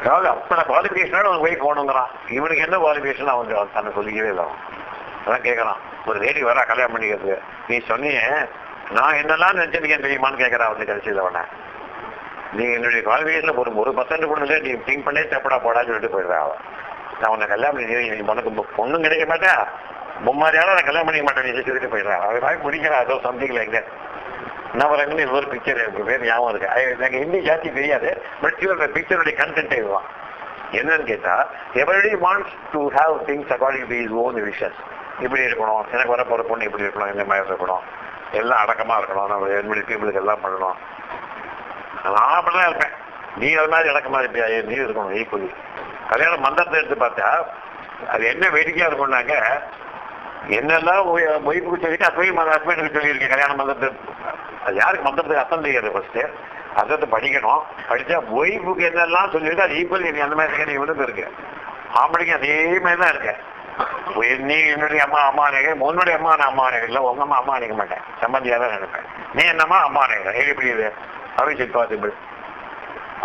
அதாவது அத்தனை குவாலிஃபிகேஷனோட அவன் ஒய்ஃப் போகணுங்கிறான். இவனுக்கு என்ன குவாலிஃபிகேஷன் அவன் தன்னை சொல்லிக்கவே இல்லை. அதான் கேட்கறான், ஒரு லேடி வரா கல்யாணம் பண்ணிக்கிறது, நீ சொன்னீங்க நான் என்னெல்லாம் நினைச்சிருக்கேன் தெரியுமான்னு கேட்கறான். வந்து கடைசியில் அவனை, நீ என்னுடைய குவாலிஃபிகேஷன்ல ஒரு 1% கூட இல்லை, நீ திங்க் பண்ணே தப்படா போடான்னு சொல்லிட்டு போயிடுறேன். அவன் நான் உன்னை கல்யாணம் பண்ணி உனக்கு பொண்ணும் கிடைக்க மாட்டேன், பொம்மாரியாலும் நான் கல்யாணம் பண்ணிக்க மாட்டேன் நீ சொல்லிட்டு போயிடுறேன். அது மாதிரி முடிக்கிறேன். அதோ சம்திங் லைக் தட். நவரங்கன்னு இன்னொரு பிக்சர் பேர் ஞாபகம் இருக்கு. எனக்கு ஹிந்தி ஜாஸ்தி தெரியாது, பட் பிக்சருடைய கண்டென்ட் இதுதான். என்னன்னு கேட்டா, everybody wants to have things according to his own wishes. இப்படி இருக்கணும், எனக்கு வர போற பொண்ணு இப்படி இருக்கணும், இந்த மாதிரி இருக்கணும், எல்லாம் அடக்கமா இருக்கணும், நம்ம என்னுடைய பீப்புளுக்கு எல்லாம் பண்ணணும். நான் அப்படிதான் இருப்பேன், நீ அது மாதிரி அடக்கமா இருப்பியா, நீ இருக்கணும் ஈக்குவலி. கல்யாண மந்திரத்தை எடுத்து பார்த்தா அது என்ன வேடிக்கையா இருக்கும்னாக்க, என்னெல்லாம் ஒய்ஃபுக்கு சொல்லிட்டு அப்பயும் ஹஸ்பண்டுக்கு சொல்லியிருக்கேன் கல்யாண மந்திரத்தை. அது யாருக்கு மந்திரத்துக்கு அர்த்தம் தெரியாது. ஃபர்ஸ்ட் அர்த்தத்தை படிக்கணும், படிச்சா ஒய்ஃபுக்கு என்னெல்லாம் சொல்லியிருக்கு அது ஈக்குவல். நீ அந்த மாதிரி இவனுக்கு இருக்கு, ஆம்பளைக்கு அதே மாதிரி தான் இருக்கு. நீ என்னுடைய அம்மா நினைக்க, உன்னுடைய அம்மா நான் அம்மா நினைக்க, இல்லை உங்க அம்மா நினைக்க மாட்டேன், சம்பந்தியா தான் நினைப்பேன். நீ என்னம்மா அம்மா நினைக்கிறேன், எப்படி இது அவிஷ் பாசிபிள்.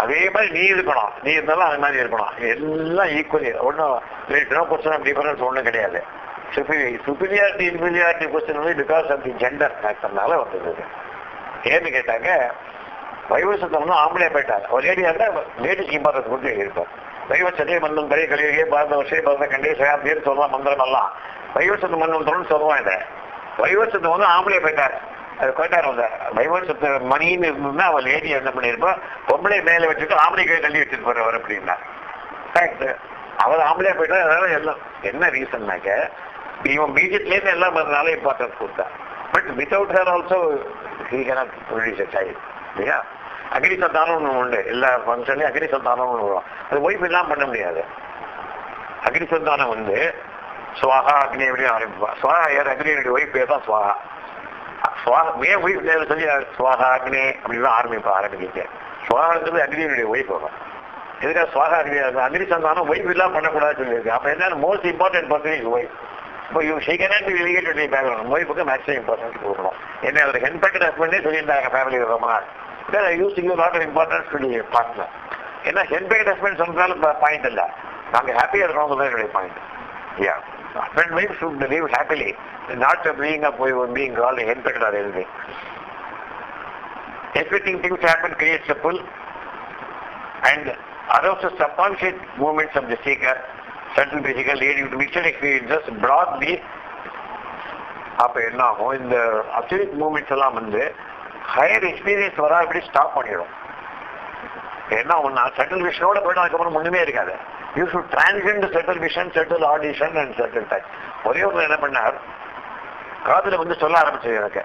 அதே மாதிரி நீ இருக்கணும், நீ இருந்தாலும் அது மாதிரி இருக்கணும். எல்லாம் ஈக்குவலி, ஒன்றும் பர்சன் டிஃபரன்ஸ் ஒன்றும் கிடையாது. சுப்பீரியாரிட்டி இன்ஃபீரியாரிட்டி கொஸ்டின் வந்து பிகாஸ் ஆஃப் தி ஜெண்டர் ஃபேக்டர்னால வந்தது. ஏன்னு கேட்டாங்க, வைவசத்தை வந்து ஆம்பளை போயிட்டாங்க. ஒரு லேடியா இருந்தால் லேடிக்கு இம்பார்ட்டன்ஸ் கொடுத்து எழுதியிருப்பார். வைவசத்தே மந்தம் பெரிய கலியே பாரத வருஷே பரத கண்டே சயாப்தின்னு சொல்லலாம் மந்திரம் எல்லாம். வைவசத்து மந்தம் சொல்லுவான். இதை வைவசத்தை வந்து ஆம்பளை போயிட்டாரு. அது போயிட்டாரு. அந்த வைவசத்து மணின்னு இருந்ததுன்னா அவன் லேடி என்ன பண்ணியிருப்பா, பொம்பளை மேலே வச்சுட்டு ஆம்பளை கை தள்ளி வச்சுட்டு போறவர் அப்படின்னா ஃபேக்ட். அவர் ஆம்பளையா போயிட்டா. அதனால எல்லாம் என்ன ரீசன்னாக்க, இவன் பீஜட்லேருந்து எல்லாம் பண்ணனால இம்பார்ட்டன்ஸ் கொடுத்தா. But without her also he cannot produce a child இல்லையா. அக்னி சந்தானம் ஒன்று உண்டு, எல்லா ஃபங்க்ஷன்லையும் அக்னி சந்தானம் ஒன்று வரும். அது ஒய்ஃப் எல்லாம் பண்ண முடியாது. அக்னி சந்தானம் வந்து சுவாகா அக்னி எப்படியும் ஆரம்பிப்பா. சுவாகா யார், அக்னியுடைய ஒய்ஃப் பேர் தான் சுவாகா. சுவாகா ஏன் ஒய்ஃப் நேரம் சொல்லி சுவாகா அக்னி அப்படிலாம் ஆரம்பிக்க. சுவாகாங்கிறது அக்னியுடைய ஒய்ஃப் வரும். எதுக்காக சுவாகா அக்னி சந்தானம் ஒய்ஃப் எல்லாம் பண்ணக்கூடாதுன்னு சொல்லியிருக்கு. அப்போ என்ன, most important person is wife. இப்போ ஷீக்கனாக ரிலேட்டட் பேக்ரவுண்ட் ஒய்ஃபுக்கு மேக்ஸிமம் இம்பார்ட்டன்ஸ் கொடுக்கணும். என்ன ஒரு ஹென்பேக்கட் ஹஸ்பண்டே சொல்லியிருந்தாங்க ஃபேமிலியில் ரொம்ப நாள். Using lot of importance to partner. ஏன்னா ஹென்பேக்கட் ஹஸ்பண்ட் சொன்னாலும் பாயிண்ட் இல்லை, நாங்கள் ஹாப்பியாக இருக்கிறவங்க தான் என்னுடைய point. Yeah, husband wife should live happily, not being called henpecked or anything. Expecting things to happen creates a pull and arouses subconscious movements of the seeker. Certain physical leading to mixed experiences brought the. அப்போ என்ன ஆகும், இந்த absolute moments எல்லாம் வந்து higher experience வரா இப்படி stop பண்ணிடும். என்ன ஆகும்னா, செட்டில் விஷனோட போய்ட்டு அதுக்கப்புறம் ஒன்றுமே இருக்காது. You should transcend subtle vision, subtle audition and subtle touch. ஒரே ஒரு என்ன பண்ணார், காதுல வந்து சொல்ல ஆரம்பிச்சது எனக்கு.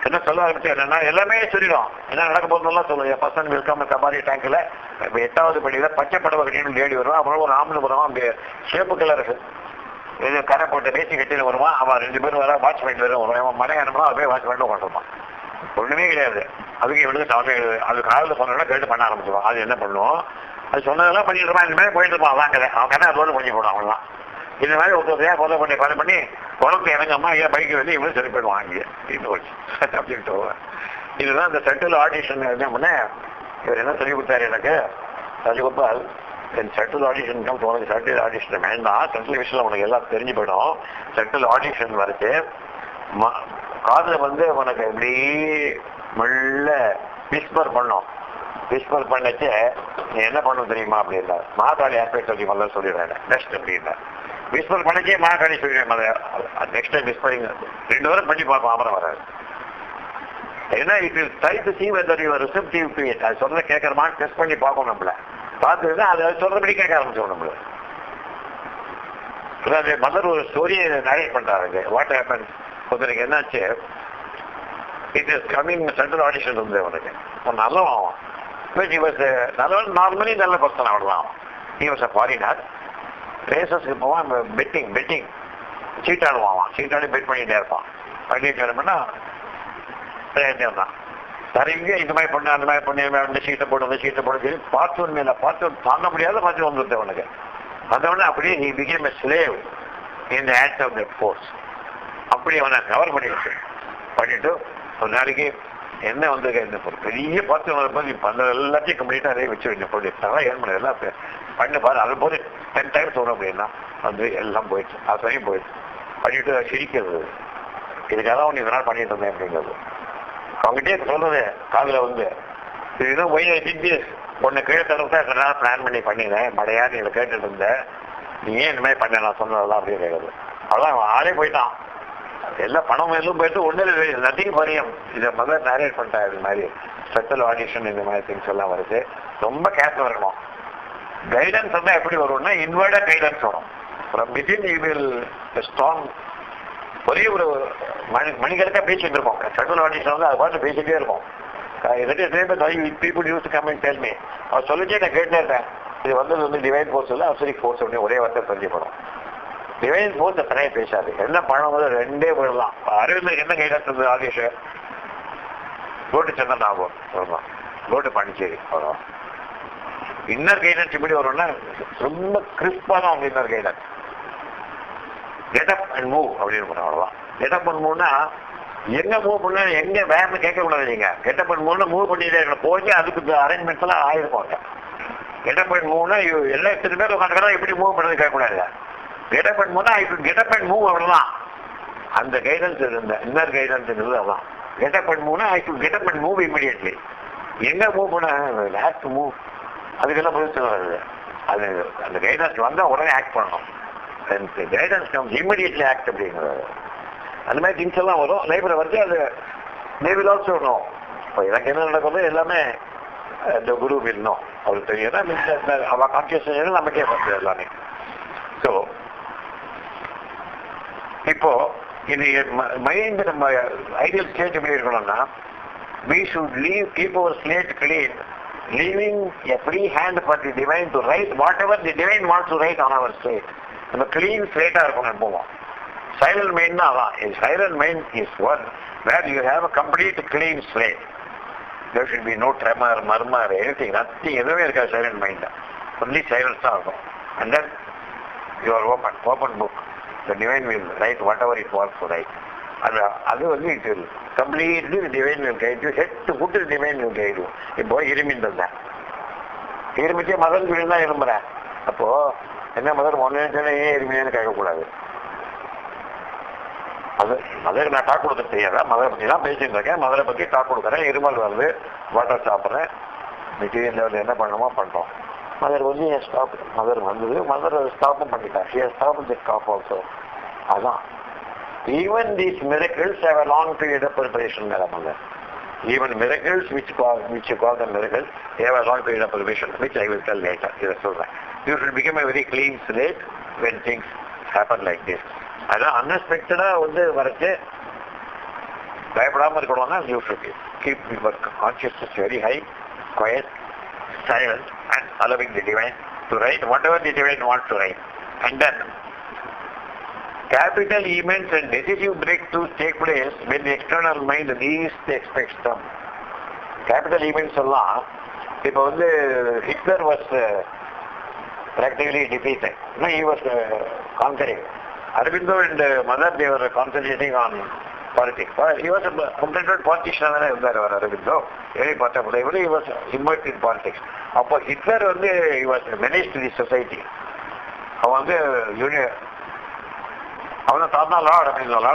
என்ன சொல்ல ஆரம்பிச்சு என்னன்னா எல்லாமே சொல்லிடும். என்ன நடக்க போதுலாம் சொல்லுவோம். பர்சன் வெல்கம் கபாரி டேங்க்ல இப்போ 8வது படியில பச்சை படவை கட்டின்னு லேடி வருவான். அப்புறம் ஒரு ஆம்பளை வருவான். அப்படியே சேப்பு கலர் இது கரை போட்டு பேசி கட்டின்னு வருவான். அவன் 2 பேரும் வர வாட்ச் பண்ணிட்டு வருவான். மழை அனுப்பணும் அதை போய் வாட்ச் பண்ணிட்டு உட்காந்துருப்பான். ஒண்ணுமே கிடையாது. அதுக்கு இவனுக்கு தலைமை அது காலையில் சொன்னா கேட்டு பண்ண ஆரம்பிச்சிருவான். அது என்ன பண்ணுவோம், அது சொன்னதெல்லாம் பண்ணிட்டு இருப்பான். இந்த மாதிரி போயிட்டு இருப்பான். அதான் கதை. அவன் கதை அதோடு கொஞ்சம் போடுவான். அவன்லாம் இந்த மாதிரி ஒருத்தரையா ஃபாலோ பண்ணி குழந்தை இறங்கம்மா ஏன் பைக்கு வந்து இவனும் சரி போயிடுவான். அங்கே அப்படின்ட்டு இதுதான் இந்த செட்டில் ஆடிஷன். என்ன பண்ண இவர் என்ன சொல்லி கொடுத்தாரு எனக்கு, ராஜகோபால் செட்டில் ஆடிஷன் தான் உனக்கு செட்டில் ஆடிஷன் வேண்டாம். செட்டில் விஷயம் உனக்கு எல்லாம் தெரிஞ்சு போயிடும். செட்டில் ஆடிஷன் வரைச்சு காதுல வந்து உனக்கு எப்படி மெல்ல விஸ்பர் பண்ணும். விஸ்பர் பண்ணச்சு நீ என்ன பண்ணும் தெரியுமா அப்படின்னா, மாகாளி ஆஸ்பெக்ட் சொல்லி முதல்ல சொல்லிடுறேன் நெக்ஸ்ட் அப்படின்னா விஸ்பர் பண்ணச்சே மாகாளி சொல்லிடுறேன். நெக்ஸ்ட் டைம் விஸ்பரிங் 2 வாரம் பண்ணி பார்ப்போம். அப்புறம் வராது. ஏன்னா it will try to see whether you are receptive to it. அது சொல்றத கேட்கறமான்னு டெஸ்ட் பண்ணி பார்ப்போம். நம்மள பார்த்துதான் அது சொல்றபடி கேட்க ஆரம்பிச்சோம். நம்மள மதர் ஒரு ஸ்டோரியை நரேட் பண்றாரு. வாட் ஹேப்பன் ஒருத்தருக்கு என்னாச்சு, it is coming central audition இருந்தது அவனுக்கு. நல்லவன் ஆவான். நல்லவன் நார்மலி நல்ல பர்சன் அவ்வளோதான். he was a foreigner. ரேசஸ்க்கு போவான். பெட்டிங் சீட்டாடுவான். சீட்டாடி பெட் பண்ணிகிட்டே இருப்பான். பண்ணிட்டு இருப்பேன்னா இருந்தான். நிறைய இந்த மாதிரி பண்ண அந்த மாதிரி பண்ணி இந்த சீட்டை போட்டு சொல்லி பார்த்து தாங்க முடியாத பார்த்து வந்துருது அவனுக்கு. அதோட அப்படியே he became a slave in the hands of that force. அப்படி அவனை கவர் பண்ணிட்டு ஒரு நாளைக்கு என்ன வந்து பெரிய பார்த்து வரும்போது எல்லாத்தையும் கம்ப்ளீட்டா அதே வச்சு ஏன் பண்ண எல்லாம் பண்ணு பாரு. அது போது 10 டைம்ஸ் வரும் அப்படின்னா வந்து எல்லாம் போயிடுச்சு. அசையும் போயிடுச்சு. பண்ணிட்டு சிரிக்கிறது. இதுக்காக அவன் இதனால் பண்ணிட்டு இருந்தேன் அப்படிங்கிறது அவங்ககிட்டே சொல்றது காதுல வந்து இதுதான் உன்னை கீழே தரப்ப பிளான் பண்ணி பண்ணினேன். மழையா நீ கேட்டுட்டு இருந்த, நீ ஏன் இந்த மாதிரி பண்ண நான் சொன்னதெல்லாம் அப்படின்னு கேட்கறது. அவ்வளோதான் அவன் ஆளே போயிட்டான். எல்லாம் பணம் எல்லாம் போயிட்டு ஒன்றும் நத்திங் பரியம். இதை முதல்ல நேரேட் பண்ணிட்டேன். இது மாதிரி ஸ்பெஷல் ஆடிஷன் இந்த மாதிரி திங்ஸ் எல்லாம் வருது. ரொம்ப கேர்ஃபுல்லாக இருக்கணும். கைடன்ஸ் வந்து எப்படி வரும்னா இன்வர்டா கைடன்ஸ் வரும். Within you will strong. ஒரே ஒரு மணிக்கணக்காக பேசிட்டு இருக்கோம். ஸ்பெஷல் ஆடிஷன் வந்து அது பார்த்து பேசிட்டே இருக்கும். People use to come and tell me. அவர் சொல்லிச்சே நான் கேட்டே இருக்கேன். இது வந்து டிவைன் ஃபோர்ஸ் இல்லை அப்சரிக் ஃபோர்ஸ் அப்படின்னு ஒரே வார்த்தை தெரிஞ்சுக்கணும். டிவைன் ஃபோர்ஸ் தனியாக பேசாது. என்ன பண்ணும்போது 2 போயிடலாம். அரவிந்தருக்கு என்ன கைடன்ஸ் இருந்தது? ஆகேஷ் கோட்டு சந்தன் ஆகும் வருவான். கோட்டு பாண்டிச்சேரி வரும். இன்னர் கைடன்ஸ் இப்படி வரும்னா ரொம்ப கிறிஸ்பா தான் அவங்க inner guidance. Getup and move அப்படின்னு பண்ண அவ்வளோதான். கெட்டப் அண்ட் மூவ்னா எங்க மூவ் பண்ண எங்க வேறு கேட்கக்கூடாது. நீங்க கெட்டப் அண்ட் மூவ்னா மூவ் பண்ணிட்டே இருக்கணும். போய் அதுக்கு அரேஞ்ச்மெண்ட்ஸ் எல்லாம் ஆயிருப்பாங்க. கெட்டப் அண்ட் மூவ்னா எல்லாம் எத்தனை பேர் உட்காந்துக்கிறா எப்படி மூவ் பண்ணுறது கேட்கக்கூடாது. கெட்டப் அண்ட் மூவ்னா கெட்டப் அண்ட் மூவ் அவ்வளோதான். அந்த கைடன்ஸ் இருந்த இன்னர் கைடன்ஸ் இருந்தது அவ்வளோதான். கெட்டப் அண்ட் மூவ்னா கெட்டப் அண்ட் மூவ் இமீடியட்லி. எங்க மூவ் பண்ண ஹேஸ் டு மூவ். அதுக்கெல்லாம் பதில் வருது. அது அந்த கைடன்ஸ் வந்தால் உடனே ஆக்ட் பண்ணணும். கைடன்ஸ் கம்ஸ் இமீடியட்லி ஆக்ட் அப்படிங்கிறது. அந்த மாதிரி திங்ஸ் எல்லாம் வரும். லைஃப்ல வந்து அது வில் ஆல்சோ வரணும். இப்போ எனக்கு என்ன நடக்குது எல்லாமே இந்த குரு வில்ணும் அவருக்கு தெரியும். அவ கான்சியஸ் நமக்கே வருது எல்லாமே. ஸோ இப்போ இது மைண்ட் நம்ம ஐடியல் ஸ்டேட் எப்படி இருக்கணும்னா we should keep our slate clean, leaving a free hand for the divine to write whatever the divine wants to write on our slate. நம்ம கிளீன் ஸ்லேட்டா இருக்கணும் எப்பவும். சைலண்ட் மைண்ட்னா அதான். Silent mind is one where you have a complete clean slate. there should be no tremor, murmur, anything, nothing. எதுவுமே இருக்காது silent mind. Only silence தான் இருக்கும். and then you are open book. the divine will write whatever it wants to write. அது வந்து it will completely the divine will guide you. head to foot the divine will guide you. இப்போ இருமின்றது தான். இருமிச்சே மதன் சொல்லி தான் இரும்புறேன். அப்போ என்ன mother ஒன்னு ஏன் இருமையானு கேட்கக்கூடாது. அது மதருக்கு நான் டாக் கொடுக்க தெரியாதா? மதரை பற்றி தான் பேசிட்டு இருக்கேன். மதரை பற்றி டாக் கொடுக்குறேன். இருமல் வருது, வாட்டர் சாப்பிட்றேன். மெட்டீரியல் லெவலில் என்ன பண்ணணுமோ பண்ணுறோம். மதர் வந்து என் ஸ்டாப் மதர் வந்தது. மதர் ஸ்டாப்பும் பண்ணிட்டேன். Staff the staff also. அதான் even these miracles have a long period of preparation. Mother even miracles which you call the miracles have a long period of preparation, which I will tell later. இதை சொல்கிறேன். You should become a very clean slate when things happen like this. அதான் அன்எக்ஸ்பெக்டடாக வந்து வரைச்சு பயப்படாமல் இருக்கணும்னா you should keep your consciousness very high, quiet, silent and allowing the divine to write whatever the divine wants to write. And then capital events and decisive breakthroughs take place when the external mind least expects them. Capital events எல்லாம் இப்போ வந்து Hitler was practically defeated. No, he was conquering. Aurobindo and Mother, they were concentrating on politics. He was a completed politician. Aurobindo, very portable. He was immersed in politics. After Hitler, he was menaced to the society. அவனை தாத்தா Lord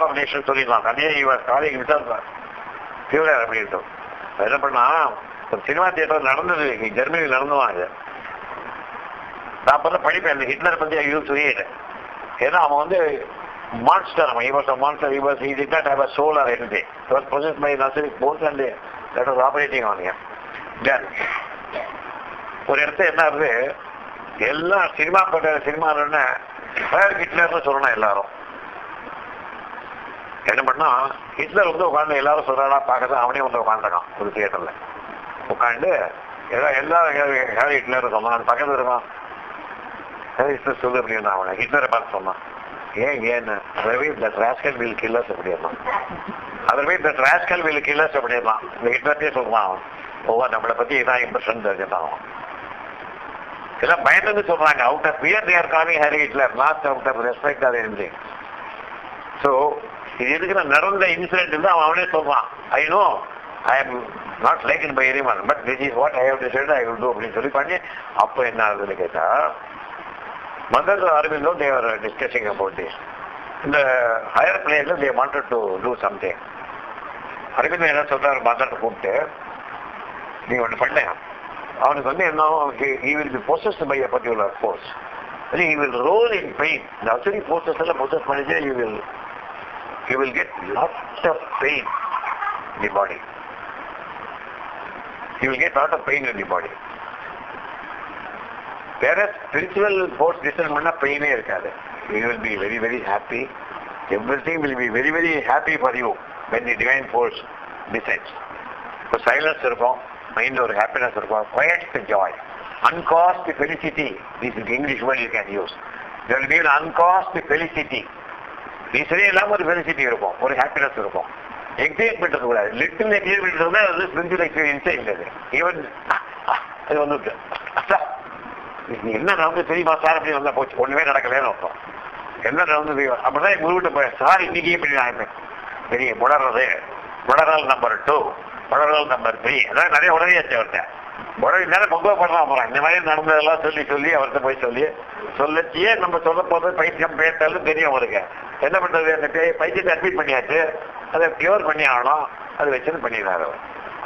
of nation சொல்லிடலாம். அதே he was calling himself Führer அப்படின்ட்டு. என்ன பண்ணா, ஒரு cinema theatre நடந்தது, ஜெர்மனியில் நடந்துவாங்க. நான் அப்போ படிப்பேன் இந்த ஹிட்லர் பற்றி யூஸ் ரீட். ஏன்னா அவன் வந்து மான்ஸ்டர், அவன் he was a monster, he did not have a soul or anything. He was possessed by narcotic force and that was operating on him. Then ஒரு இடத்துல என்ன ஆகுது, எல்லா சினிமான்னு ஹிட்லர்னு சொல்லணும். எல்லாரும் என்ன பண்ணா, ஹிட்லர் வந்து உட்காந்து எல்லாரும் சொல்றாடா பார்க்கறது, அவனே வந்து உட்காந்துருக்கான் ஒரு தியேட்டர்ல உட்காந்து. எல்லாரும் ஹிட்லர் சொன்னான், பக்கத்துல இருக்கான் ஹிட்லர் சொல்லு அப்படின்னா அவனை ஹிட்லரை பார்த்து சொன்னான். ஏன்னு otherwise that rascal will killers அப்படின்னா, otherwise that rascal will killers அப்படின்னா இந்த ஹிட்லர்ட்டே சொல்லுவான். அவன் ஒவ்வொரு நம்மளை பத்தி இதான் இம்ப்ரெஷன் தெரிஞ்சுட்டான். அவன் எல்லாம் பயந்து சொல்றாங்க. Out of fear they are calling Harry Hitler, not out of respect or anything. So இது இருக்கிற நடந்த இன்சிடென்ட் வந்து அவனே சொல்றான். I know I am not like in by anyone but this is what I have decided I will do அப்படின்னு சொல்லி பண்ணி. அப்போ என்ன ஆகுதுன்னு கேட்டா, mother Aurobindo they were discussing about this. இந்த ஹையர் பிளேன்ல they wanted to do something. Aurobindo என்ன சொல்றாரு, மதர் கூப்பிட்டு நீ ஒன்று பண்ண, அவனுக்கு வந்து என்ன, he will be possessed by a particular force. He will roll in pain. The outside forces எல்லாம் possess பண்ணிச்சு, he will get lots of pain in the body. He will get lot of pain in the body. Whereas spiritual force decision பண்ணா பெயினே இருக்காது. You will be very very happy. Everything will be very very happy for you when the divine force decides. So silence இருக்கும், mind ஒரு happiness இருக்கும், quiet joy, uncaused felicity. This is the English word you can use. There will be an uncaused felicity. ரீசனே இல்லாமல் ஒரு felicity இருக்கும், ஒரு happiness இருக்கும். Excitement இருக்கக்கூடாது. லிட்டில் எக்ஸைட்மெண்ட் இருந்தால் அது ஸ்பிரிச்சுவல் எக்ஸ்பீரியன்ஸே இல்லை. ஈவன் அது வந்துட்டு என்ன நடந்து தெரியுமா சார் அப்படின்னு வந்தால் போச்சு, ஒன்றுமே நடக்கலன்னு அர்த்தம். என்ன நடந்தது அப்படிதான் குருவிட்ட போய் சார் இன்னைக்கு இப்படி நான் இருப்பேன் பெரிய உடறல் நம்பர் 2, உடறல் நம்பர் 3, அதாவது நிறைய உடனேயாச்சு அவர்கிட்ட. உடனே நேரம் பக்குவப்படுறான் அப்புறம் இந்த மாதிரி நடந்ததெல்லாம் சொல்லி அவர்கிட்ட போய் சொல்லச்சியே நம்ம சொல்ல போது பைத்தியம் பேட்டாலும் தெரியும் அவருக்கு. என்ன பண்றது, அந்த பைத்தியத்தை அட்மிட் பண்ணியாச்சு, அதை கியூர் பண்ணி ஆகணும், அது வச்சுன்னு பண்ணிடுறாரு.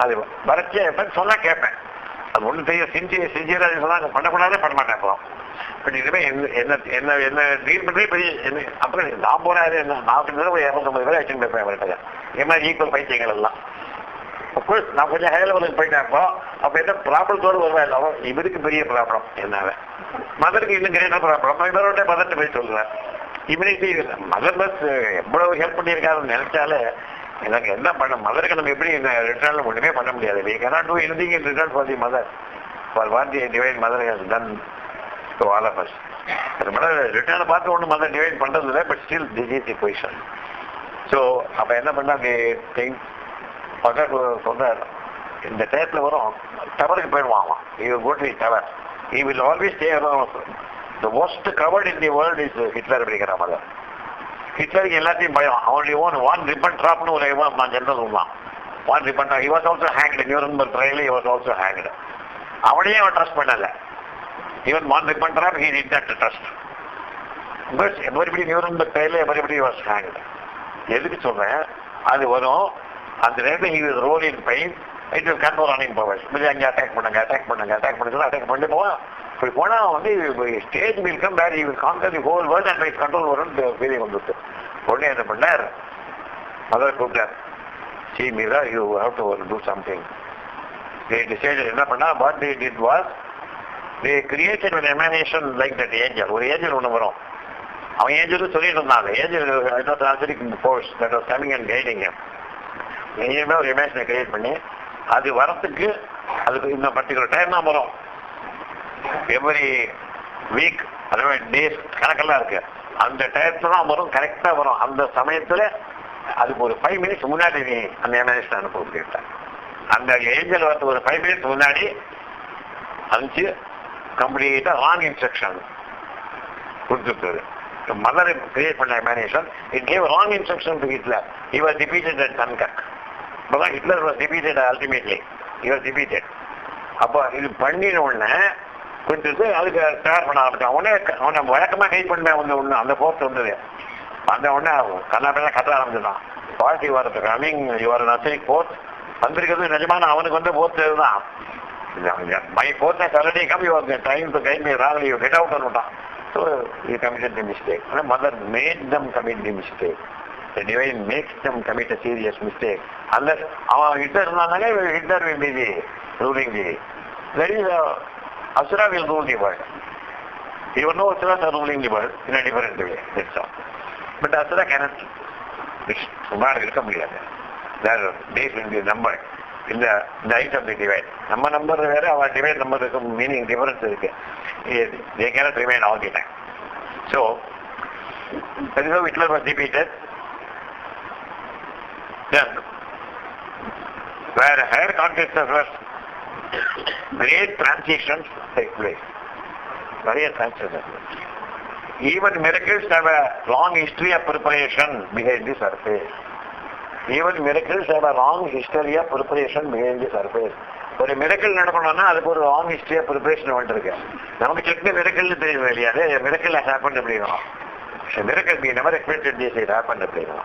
அது வரைச்சி எப்பன்னு சொன்னா கேட்பேன். அது ஒன்றும் தெரியும், சின்சியராக சொன்னா பண்ணக்கூடாதே பண்ண மாட்டேன். அப்புறம் பட் இதுவே என்ன டீல் பண்ணி பெரிய என்ன அப்புறம் நான் போறாரு என்ன நான் ஒரு 250 பேர் வச்சுட்டு இருப்பேன் அவர்கிட்ட. இது மாதிரி ஈக்குவல் பைத்தியங்கள் எல்லாம். அப்கோர்ஸ் நான் கொஞ்சம் ஹை லெவலுக்கு போயிட்டேன். அப்போ என்ன ப்ராப்ளத்தோடு வருவேன் இல்லாமல் இவருக்கு பெரிய ப்ராப்ளம் என்னால, மதருக்கு இன்னும் கிரேட்டாக ப்ராப்ளம். இவரோட மதர்கிட்ட போய் சொல்லுவேன். இம்யூனிட்டி மதர் பஸ் எவ்வளவு ஹெல்ப் பண்ணியிருக்காருன்னு நினைச்சாலே எனக்கு என்ன பண்ண, மதருக்கு நம்ம எப்படி ரிட்டர்ன் ஒன்றுமே பண்ண முடியாது. we cannot do anything in return for the mother, for what the divine mother has done to all of us. ரிட்டர்னை பார்த்து ஒன்று மதர் டிவைன் பண்றது இல்லை, but still this is the position. So அப்போ என்ன பண்ணா திங் மதர் சொல்றார், இந்த டயத்தில் வரும் டவருக்கு போயிடுவான். he will go to the tower. He will always stay around. The worst covered in the world is Hitler அப்படிங்கிற மதர். ஹிட்லருக்கு எல்லாத்தையும் பயம். அவனுடைய ஒன் ரிப்பன் ட்ராப்னு ஒரு ஜெனரல் இருந்தான். Von Ribbentrop. he was also hanged. Nuremberg trial he was also hanged. அவனையே அவன் ட்ரஸ்ட் பண்ணல. Even von Ribbentrop he did not trust. But everybody Nuremberg trial everybody was hanged. எதுக்கு சொல்றேன், அது வரும் அந்த நேரத்தில் he will roll in pain. It will control on him powers. அங்கே அட்டாக் பண்ணி போவான். இப்படி போனா வந்து stage will come where he will conquer the whole world and his control வரும் ஃபீலிங் வந்துட்டு. உடனே என்ன பண்ணார், மதர் கூப்பிட்டார், see Meera, you have to do something. They decided என்ன பண்ணா, what they did was they created an emanation like that angel. ஒரு angel ஒன்று வரும், அவன் ஏஞ்சல் சொல்லிட்டு இருந்தாங்க, angel force that was coming and guiding him. எங்கேயுமே ஒரு இமேஜினை கிரியேட் பண்ணி அது வரத்துக்கு அதுக்கு இந்த பர்டிகுலர் டைம் தான் வரும். எவ்ரி வீக் அதாவது டேஸ் கணக்கெல்லாம் இருக்கு, அந்த டயத்துல தான் வரும், கரெக்டா வரும். அந்த சமயத்துல அதுக்கு ஒரு 5 minutes முன்னாடி நீ அந்த இமேஜினை அனுப்ப அப்படின்ட்டாங்க. அந்த ஏஞ்சல் வரது ஒரு 5 minutes முன்னாடி அனுப்பிச்சு கம்ப்ளீட்டா ராங் இன்ஸ்ட்ரக்ஷன் கொடுத்துருக்குது. மதர் கிரியேட் பண்ண imagination it gave wrong instruction to Hitler. He was defeated at Dunkirk. இப்பதான் Hitler was defeated ultimately. He was defeated. அப்போ இது பண்ணின உடனே கொடுத்துட்டு அதுக்கு தயார் பண்ண ஆரம்பிச்சான். உடனே அவனை வழக்கமா கைட் பண்ண ஒன்று அந்த போஸ்ட் வந்தது. அந்த உடனே கண்ணாப்பெல்லாம் கட்ட ஆரம்பிச்சுதான். பார்ட்டி வரது கமிங் யுவர் நர்சரிங் போஸ்ட் வந்திருக்கிறது நிஜமான அவனுக்கு வந்து போஸ்ட் இதுதான். My post already come your time to guide me wrong you get out பண்ணிட்டான். So you committed the mistake. And mother made them commit the mistake. The divine makes them commit a serious mistake. Unless Hitler will be the ruling the. That is Asura will rule the world. Even though Asuras are ruling the world in a different way. That's all. But Asura cannot. இருக்க முடியாது. Their days will be numbered in the height of the divine. நம்ம number வேற, அவர் divine நம்பருக்கு meaning difference இருக்கு. They cannot remain all the time. So, that is how Hitler was defeated. Then, where higher consciousness was, great transitions take place. Various transitions. Even miracles have a long history of preparation behind the surface. Even miracles have a long history of preparation behind the surface. ஒரு miracle நடக்கணும்னா அதுக்கு ஒரு long history of preparation வந்துருக்கு. நமக்கு set மிரக்கல்னு தெரியும் இல்லையா, அது miracle happen அப்படின்னா miracle B never expected this it happen அப்படின்னா.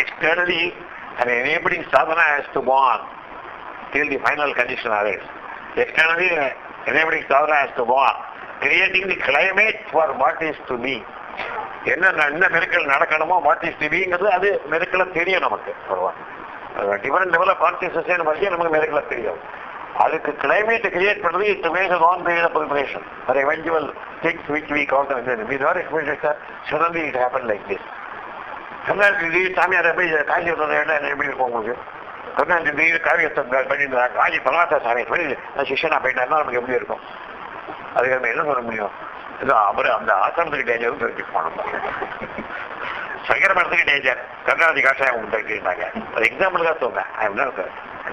Externally, an enabling sadhana has to go on till the final condition arrives. Externally, enabling sadhana has to go on, creating the climate for what is to be. என்ன miracle நடக்கணுமோ what is to பிங்கிறது அது மிரக்கல தெரியும் நமக்கு. Different level of consciousness பற்றி நமக்கு மிரக்கல தெரியும். அதுக்கு கிளைமேட் கிரியேட் பண்ணுறது it make a long period of preparation for eventual things which we call them. We never expected that suddenly it happened like this. சாமியார் போய் காஞ்சி எப்படி இருக்கும் உங்களுக்கு? காவியத்தை பண்ணிட்டு காஞ்சி பரமாத்தா சாமி பண்ணி நான் சிஷனா போயிட்டேன்னா நமக்கு எப்படி இருக்கும்? அதுக்கு நம்ம என்ன சொல்ல முடியும்? அவரு அந்த ஆசிரமத்துக்கு டேஞ்சரும் தெரிஞ்சு போனோம். சங்கர மரத்துக்கு டேஞ்சர் கர்நாடக காஷாயம் தெரிஞ்சுருந்தாங்க. ஒரு எக்ஸாம்பிளுக்காக சொன்னேன். ஐ am not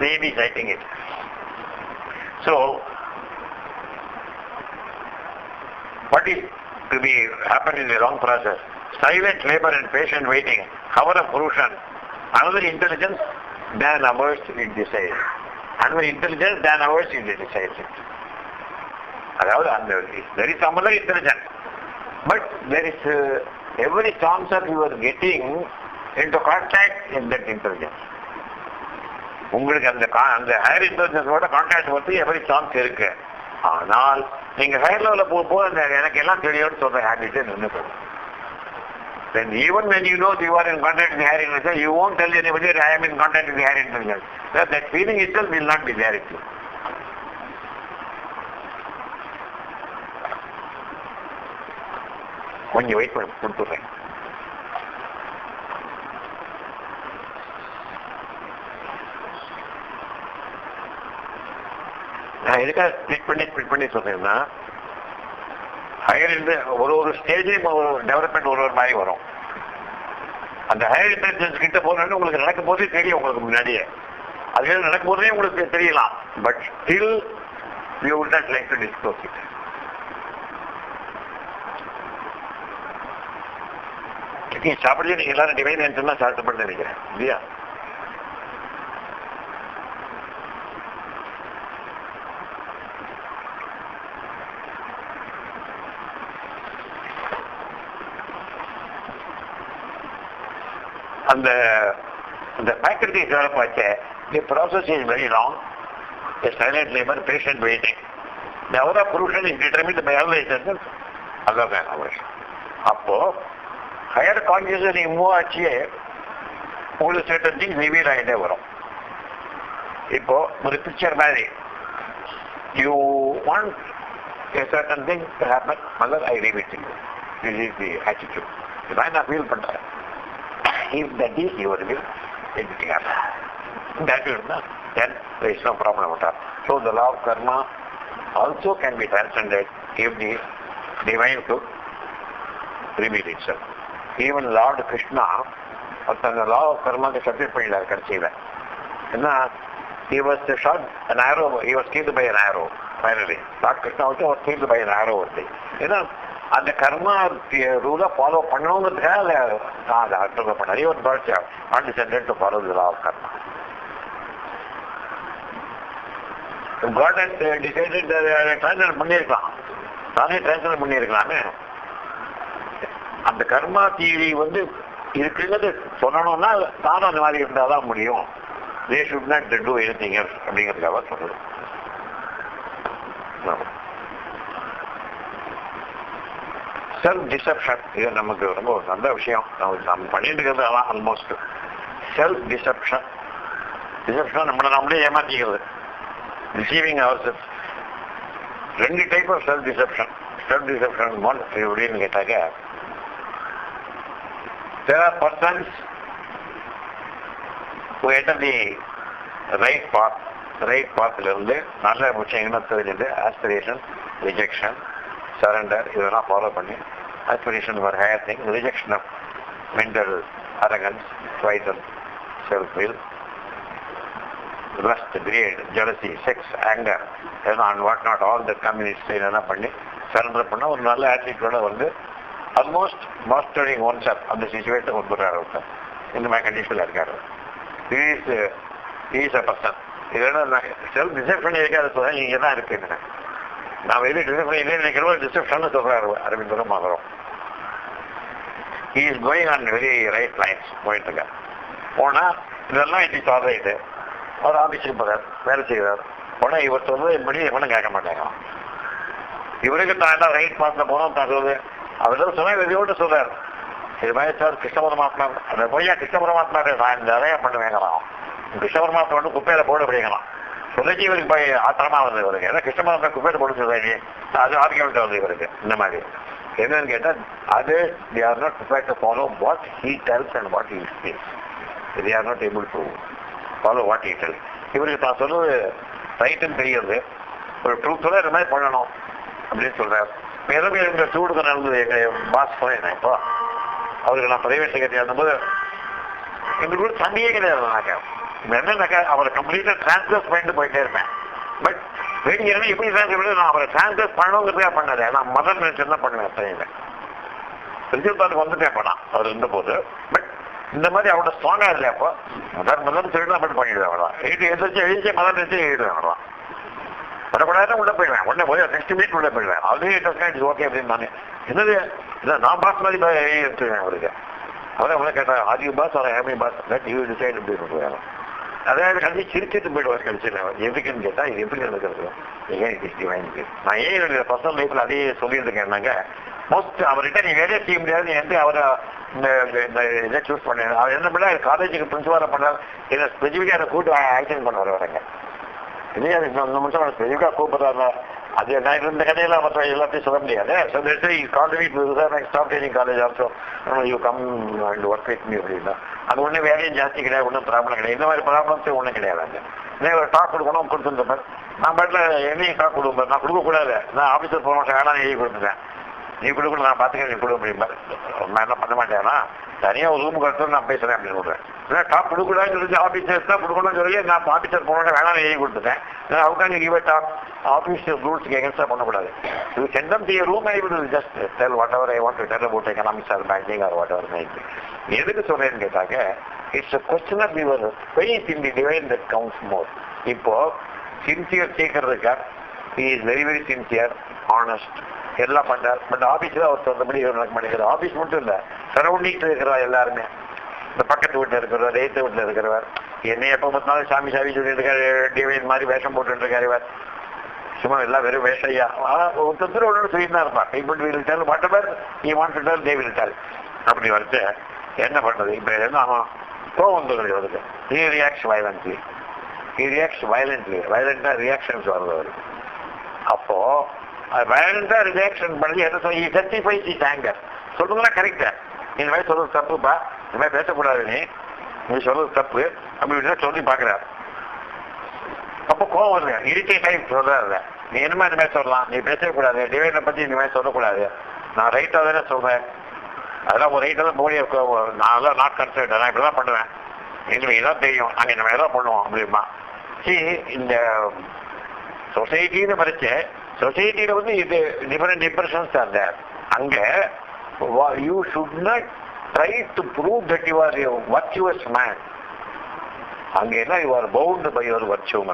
maybe sighting it. So what is to be happen in the wrong process? Silent labor and patient waiting, hour of fruition. Another intelligence than ours it decides. Another intelligence than ours it decides. அதாவது அந்த there is some other intelligence, but there is every chance of you are getting into contact in that intelligence. உங்களுக்கு அந்த higher இன்டெலிஜென்ஸோட contact வந்து every chance இருக்கு. ஆனால் நீங்க higher லெவலில் போகும்போது அந்த எனக்கு எல்லாம் தெரியும்னு சொல்ற ஹேபிட்டே நின்று போகும். Then even when you know you are in contact with the higher intelligence, you won't tell anybody that I am in contact with the higher intelligence. That feeling itself will not be there with you. கொஞ்சம் wait பண்ணி கொடுத்துட்றேன். நான் எதுக்காக split பண்ணி சொல்றேன்னா, higher ஒரு ஸ்டேஜ்லையும் development ஒரு மாதிரி வரும். அந்த ஹையர் இன்டெலிஜென்ஸ் கிட்ட போனோன்னு உங்களுக்கு நடக்கும் போதே தெரியும். உங்களுக்கு முன்னாடியே அது நடக்கும் போதே உங்களுக்கு தெரியலாம். But still you would not like to disclose it. சாப்பிடுறது நீங்க எல்லாரும் டிவைன் ஆன்சர் தான் சாப்பிட்டு நினைக்கிறேன் இல்லையா? அந்த ஃபேக்கல்டி டெவலப் ஆச்ச the process is very long. Silent labour, patient waiting. The hour of provision is determined by organisation. அதான் அவசியம். அப்போ ஹையர் கான்சியஸ் நீங்க மூவ் ஆச்சு உங்களுக்கு சர்டன் திங்ஸ் ரிவீல் ஆகிட்டே வரும். இப்போ ஒரு பிக்சர் மாதிரி, you want a certain thing to happen, mother, I leave it to you. This is the attitude. இதான் நான் ஃபீல் பண்றேன். If that is your will, everything happens. That will not, then there is no problem at all. So the law of karma also can be transcended if the divine could reveal itself. Even Lord Krishna, the law of karma க்கு subject பண்ணிட்டார் கடைசியில. ஏன்னா he was shot an arrow, he was killed by an arrow. Finally, Lord Krishna also was killed by an arrow only. ஏன்னா அந்த கர்மா ரூலை follow பண்ணணுங்கிறதுக்காக அதை அர்த்தம் பண்ணார். ஒரு birth condescended to follow the law of karma. God had decided translate பண்ணியிருக்கலாம், தானே translate பண்ணியிருக்கலாமே. அந்த கர்மா தீரி இருக்குங்கிறது சொல்லணும்னா தானும் அந்த மாதிரி இருந்தால் தான் முடியும். They should not do anything else அப்படிங்கிறதுக்காக சொல்லுது. செல்ஃப் டிசெப்ஷன், இது நமக்கு ரொம்ப நல்ல விஷயம். நம்ம பண்ணிட்டு இருக்கிறது அதான் ஆல்மோஸ்ட் செல்ஃப் டிசெப்ஷன். டிசெப்ஷன் நம்மளே ஏமாற்றிக்கிறது, ரிசீவிங் அவர் செல்ஃப். ரெண்டு type of self deception. Self deception எப்படின்னு கேட்டாக்க, there are persons who enter the right path. Right பாத்திலிருந்து நல்ல விஷயங்கள் ஆஸ்பிரேஷன், ரிஜெக்ஷன், சரண்டர் இதெல்லாம் ஃபாலோ பண்ணி aspiration for higher thing, rejection of mental arrogance, vital self will, lust, greed, jealousy, sex, anger and what not, all the communists என்ன பண்ணி surrender பண்ண ஒரு நல்ல ஆட்டிடியூடோட ஆல்மோஸ்ட் மாஸ்டரிங் ஒன் செல்ஃப் அந்த situation வந்துடுறாரு. ஒருத்தர் இந்த மாதிரி கண்டிஷனில் இருக்காரு. Is a person. இதெல்லாம் செல்ஃப் டிசெப்ஷன் இருக்காது சொல்ல இங்கே தான் இருக்குங்க. நான் வெளியே டிசெப்ஷன் இல்லை நினைக்கிறோம், டிசெப்ஷன் சொல்கிறாரு அரவிந்தரும் மகரம். Is going on very right lines போயிட்டு இருக்கார். போனால் இதெல்லாம் இன்னைக்கு சொல்லிட்டு அவர் ஆஃபீஸுக்கு போகிறார், வேலை செய்கிறார். போனால் இவர் சொல்றது இப்படி எவனும் கேட்க மாட்டாங்க. இவருக்கு தான் தான் ரைட் பார்த்து போனோம் தான் சொல்லுது. அவர் சொன்னால் வெளியோடு சொல்கிறார், இது மாதிரி சார் கிருஷ்ண பரமாத்மா அந்த பொய்யா கிருஷ்ண பரமாத்மா நான் நிறையா பண்ணுவேங்களாம். கிருஷ்ண பரமாத்மா குப்பையில போட அப்படிங்கலாம் சொல்லிச்சு. இவருக்கு போய் ஆத்திரமா வந்து இவருக்கு ஏன்னா கிருஷ்ண பரமாத்மா குப்பையில போட சொல்றாங்க. அது ஆர்கியூமெண்ட் வந்து இவருக்கு இந்த மாதிரி என்னன்னு கேட்டால், அது they are not prepared to follow what he tells and what he speaks. They are not able to follow what he tells. இவருக்கு தான் சொல்லுவது ரைட்டுன்னு தெரியுது, ஒரு ட்ரூத்தோட இந்த மாதிரி பண்ணணும் அப்படின்னு சொல்றாரு. எதுவும் எங்க சூடுக்கு நடந்தது எங்க பாஸ் போனேன். இப்போ அவருக்கு நான் பிரைவேட் செக்ரட்டரி இருந்தபோது எங்களுக்கு கூட தண்ணியே கிடையாது. என்னன்னாக்கா அவரை கம்ப்ளீட்டா டிரான்ஸ்ஃபர் பண்ணிட்டு போயிட்டே இருப்பேன். பட் வேண்டிய எப்படி டிரான்ஸ்ஃபர் நான் அவரை டிரான்ஸ்ஃபர் பண்ணணுங்கிறதுக்காக பண்ணது. நான் மதர் நினைச்சு தான் பண்ணுவேன். சரிங்க ரிசல்ட் அதுக்கு வந்துட்டேன் பண்ணான் அவர் இருந்தபோது. பட் இந்த மாதிரி அவரோட ஸ்ட்ராங்கா இல்லை. அப்போ மதர் சொல்லிட்டு நான் மட்டும் பண்ணிடுவேன். அவ்வளோதான் எழுதி மதர் நினைச்சு எழுதுவேன். அவ்வளோதான் வரக்கூடாது உள்ள போயிடுவேன். உடனே போய் நெக்ஸ்ட் மீட் உள்ள போயிடுவேன். அதுவே இட்ஸ் ஓகே அப்படின்னு நான் என்னது இல்லை நான் பாஸ் மாதிரி எழுதி எடுத்துவேன் அவருக்கு. அவரை அவங்கள கேட்டால் ஆதிய பாஸ் அவர் ஹேமி பாஸ் தட் யூ டிசைட் அப்படி பண்ணுவாங்க. அதாவது கடைசி சிரிச்சிட்டு போயிடுவார். கடைசியில் எதுக்குன்னு கேட்டால் இது எப்படி நடக்கிறது ஏன் இட் இஸ் டிவைன். நான் ஏன் என்னுடைய பர்சனல் லைஃப்ல அதையே சொல்லிட்டு இருக்கேன்னாங்க, மோஸ்ட் அவர்கிட்ட நீ வேலையை செய்ய முடியாது என்று அவரை இந்த இதை சூஸ் பண்ணேன். அவர் என்ன பண்ணா காலேஜுக்கு பிரின்சிபாலை பண்ணார். இதை ஸ்பெசிஃபிக்காக அதை கூட்டு ஆக்ஷன் பண்ண வரவங்க இல்லையா. இந்த நிமிஷம் ஸ்பெசிஃபிக்காக கூப்பிட்றாங்க. அது நான் இந்த கதையில மற்ற எல்லாத்தையும் சொல்ல முடியாது. College also you come and work with me அப்படின்னா அது ஒன்றும் வேலையும் ஜாஸ்தி கிடையாது, ஒன்றும் ப்ராப்ளம் கிடையாது. இந்த மாதிரி ப்ராப்ளம்ஸே ஒன்றும் கிடையாது. நான் ஒரு டாக் கொடுக்கணும் கொடுத்துருந்தேன். நான் பாட்டில் என்னையும் டாக் கொடுப்பேன். நான் கொடுக்கக்கூடாது. நான் ஆஃபீஸர் ப்ரொமோஷன் வேணாம் எழுதி கொடுத்துட்டேன். நீ கொடுக்கணும் நான் பார்த்துக்க, நீ கொடுக்க முடியுமா? நான் என்ன பண்ண மாட்டேன்னா தனியாக ஒரு ரூமுக்கு எடுத்து நான் பேசுகிறேன் அப்படின்னு சொல்கிறேன். ஏன்னா டாப் கொடுக்கூடாதுன்னு சொல்லி ஆஃபீஸர்ஸ் தான் கொடுக்கணும்னு சொல்லி நான் ஆஃபீஸர் ப்ரொமோஷன் வேணாம் எழுதி கொடுத்துட்டேன். அவுக்காங்க கிவ் அ டாப் ஆஃபீஸியல் ரூல்ஸ்க்கு எகென்ஸ்டாக பண்ணக்கூடாது. You send them to your room, I will just tell whatever I want to tell about economics or banking or whatever mind. எதுக்கு சொல்றேன்னு கேட்டாக்க, it's a question of your faith in the divine that counts more. இப்போ sincere சீக்கிரத்துக்கா he is very very sincere, honest எல்லாம் பண்றார். But ஆஃபீஸில் அவர் சொந்தபடி நடக்க மாட்டேங்கிறார். Office மட்டும் இல்லை, சரௌண்டிங்ஸ் இருக்கிறார் எல்லாருமே. இந்த பக்கத்து வீட்டில் இருக்கிறவர், எய்த்து வீட்டில் இருக்கிறவர், என்னை எப்போ பார்த்தாலும் சாமி சாமி சொல்லிட்டு இருக்காரு, டிவைன் மாதிரி வேஷம் போட்டு இருக்காரு. இவர் சும்மா எல்லாம் வெறும் வேஷையா ஒருத்தர் ஒன்று சொல்லிட்டு தான் இருப்பார். இப்படி விட்டால் வாட்டவர் நீ வாண்டிட்டால் தே விட்டால் அப்படி வந்து என்ன பண்றது? இப்போ என்ன ஆகும், கோவம் வந்துடுது அவருக்கு. He reacts violently. he reacts violently. Violent reactions வருது அவருக்கு. அப்போ violent reaction பண்ணி என்ன சொல்லி justifies his anger. சொல்றதுலாம் கரெக்டா, இந்த மாதிரி சொல்றது தப்புப்பா, இந்த மாதிரி பேசக்கூடாது, நீ சொல்றது தப்பு அப்படின்னு சொல்லி பாக்குறாரு. அப்போ கோவம் வருது, இரிட்டேட் ஆகி சொல்றாரு, நீ என்னமா இந்த மாதிரி சொல்லலாம், நீ பேசவே கூடாது, டிவைடை பத்தி இந்த மாதிரி சொல்லக்கூடாது, நான் ரைட்டா தானே சொல்றேன், அதெல்லாம் ஒரு ரைட்டா தான் போய் நான் நாட் கன்சிடர், நான் இப்படிதான் பண்ணுவேன், எங்களுக்கு இதான் தெரியும், நாங்கள் இந்த மாதிரி தான் பண்ணுவோம் அப்படிமா. இந்த சொசைட்டின்னு படிச்சு சொசைட்டியில வந்து இது டிஃபரெண்ட் இம்ப்ரெஷன்ஸ் தான் அங்க. You should not try to prove that you are virtuous man. அங்க என்ன you are bound by your virtue.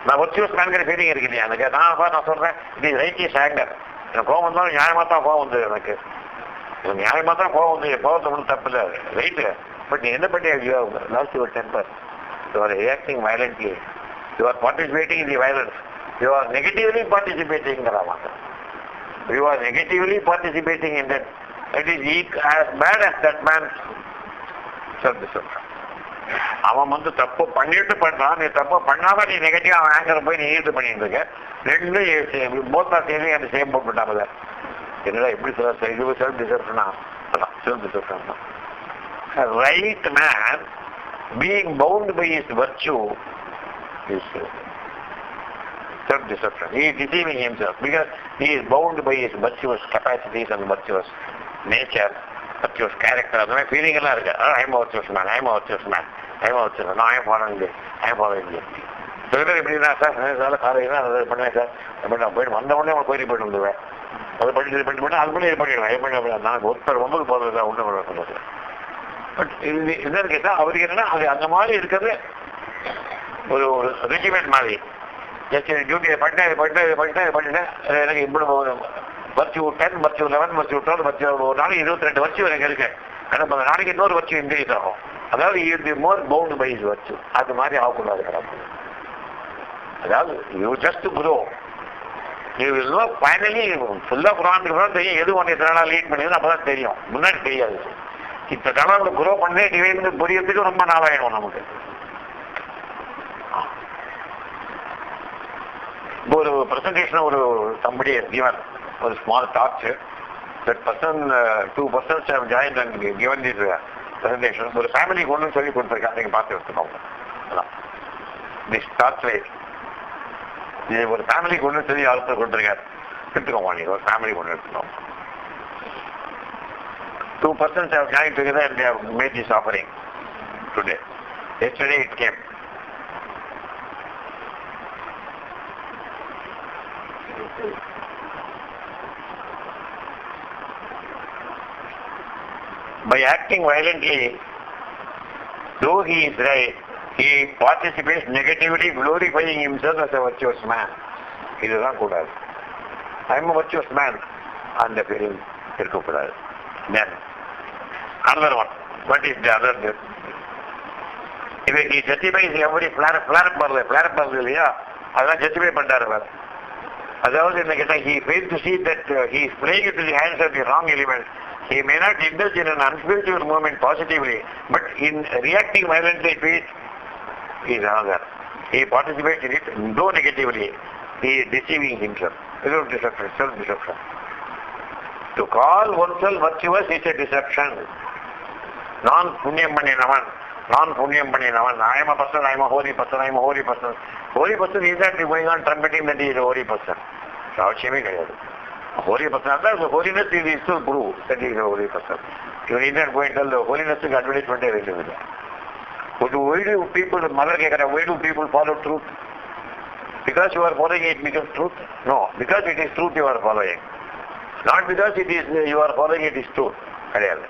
நான் வர்ச்சுவஸ் மேன்கிற ஃபீலிங் இருக்கு இல்லையா எனக்கு. நான் சொல்றேன் இது ரைட்டியஸ் ஆங்கர். எனக்கு கோவம் வந்தாலும் நியாயமா தான் கோவம் வந்து, எனக்கு நியாயமா தான் கோவம் வந்து, கோவத்தை ஒன்றும் தப்பு இல்லை, ரைட்டு. பட் நீ என்ன பண்ணி lost your temper, you are reacting violently, you are participating in the violence, you are negatively பார்ட்டிசிபேட்டிங்கிறாங்க. You are negatively participating in that. It is as bad as that man சொல்றான். அவன் வந்து தப்பு பண்ணிட்டு பண்றான், நீ தப்பு பண்ணாம நீ நெகட்டிவ் அவன் ஆங்கரை போய் நீ ஈடு பண்ணிட்டு இருக்க. ரெண்டும் போத்தா சேர்ந்து அந்த சேம் போட்டாமல என்னடா எப்படி சொல்ல, இது செல்ஃப் டிசப்ஷனா, செல்ஃப் டிசப்ஷன் தான். Right man being bound by his virtue is self-deception. He is deceiving himself because he is bound by his virtuous capacities and virtuous nature, virtuous character. அந்த மாதிரி ஃபீலிங் எல்லாம் இருக்கு. I am a virtuous man, I am a virtuous man, I am a virtuous man, no, I am following this, I am following this. சில பேர் எப்படின்னா sir காலையில் அதை பண்ணுவேன் சார், நான் போயிட்டு வந்த உடனே அவன் கோயிலுக்கு போயிட்டு வந்துடுவேன், அதை பண்ணிட்டு அது பண்ணி இது பண்ணிடுவேன், இது பண்ணி நான் ஒருத்தர் ஒன்பது போகிறது ஒன்று சொல்றது. பட் இது என்னன்னு கேட்டால் அவருக்கு என்னன்னா அது அந்த மாதிரி இருக்கிறது ஒரு ரெஜிமெண்ட் மாதிரி. டியூட்டியை பண்ணிட்டேன் எனக்கு இவ்வளவு வர்ச்சு 10, வர்ச்சு 11, வர்ச்சு 12, வர்ச்சு ஒரு நாளைக்கு 22 வர்ச்சு எனக்கு இருக்கு. ஆனால் அந்த நாளைக்கு இன்னொரு வர்ச்சு இன்க்ரீஸ் ஆகும். அதாவது இது மோர் பவுண்ட் பை இஸ் வர்ச்சு. அது மாதிரி ஆகக்கூடாது கிடக்கு. அதாவது you just grow, you will no finally ஃபுல்லாக குரான் தெரியும் எது ஒன்று எத்தனை நாள் லீட் பண்ணியது அப்போ தான் தெரியும், முன்னாடி தெரியாது. இப்போ கடவுளை குரோ பண்ணி டிவைன் புரியறதுக்கு ரொம்ப நாளாயிடும் நமக்கு. ஒரு பிரசன்டேஷன் ஒரு somebody has given ஒரு small talk. That person, 2 persons have joined and given this presentation. ஒரு ஃபேமிலிக்கு ஒன்றும் சொல்லி கொடுத்துருக்காங்க, நீங்கள் பார்த்து எடுத்துக்கோங்க. திஸ் டாக் லைட் இது ஒரு ஃபேமிலிக்கு ஒன்றும் சொல்லி ஆளுநர் கொடுத்துருக்காரு, எடுத்துக்கோங்க. நீங்கள் ஒரு ஃபேமிலிக்கு ஒன்று எடுத்துக்கோங்க. 2 persons have joined together and they have made this offering today. Yesterday it came. By acting violently, though he is right, he participates negatively, glorifying himself as a virtuous man. இதுதான் கூடாது. I am a virtuous man. அந்த feeling இருக்கக்கூடாது. Then another one. What is the other? He justifies every flare வருது இல்லையா, அதெல்லாம் justify பண்றாரு. அதாவது என்ன கேட்டா, he fails to see that he is playing into the hands of the wrong element. He may not indulge in an unspiritual movement positively, but in reacting violently to it, he is another. He participates in it, though negatively. He is deceiving himself. Without deception, self-deception. To call oneself virtuous is a deception. Non-punyam பண்ணினவன், I am a person, I am a holy person, I am a holy person. Holy person is that going on trumpeting that he is a holy person. அவசியமே கிடையாது. Holy person, the holiness is still prove that he is a holy person. You need not go and tell the holiness is advertisement. But why do people, mother kekara, why do people follow truth? Because you are following it becomes truth? No, because it is truth you are following. Not because it is you are following it is truth. கிடையாது.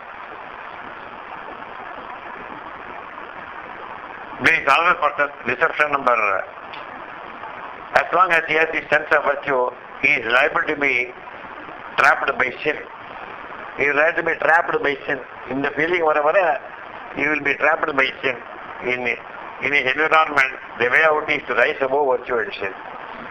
There is another person, deception number. As long as he has the sense of virtue, he is liable to be trapped by sin. He is liable to be trapped by sin. In the feeling whatever, he will be trapped by sin. In his environment, the way out is to rise above virtue and sin.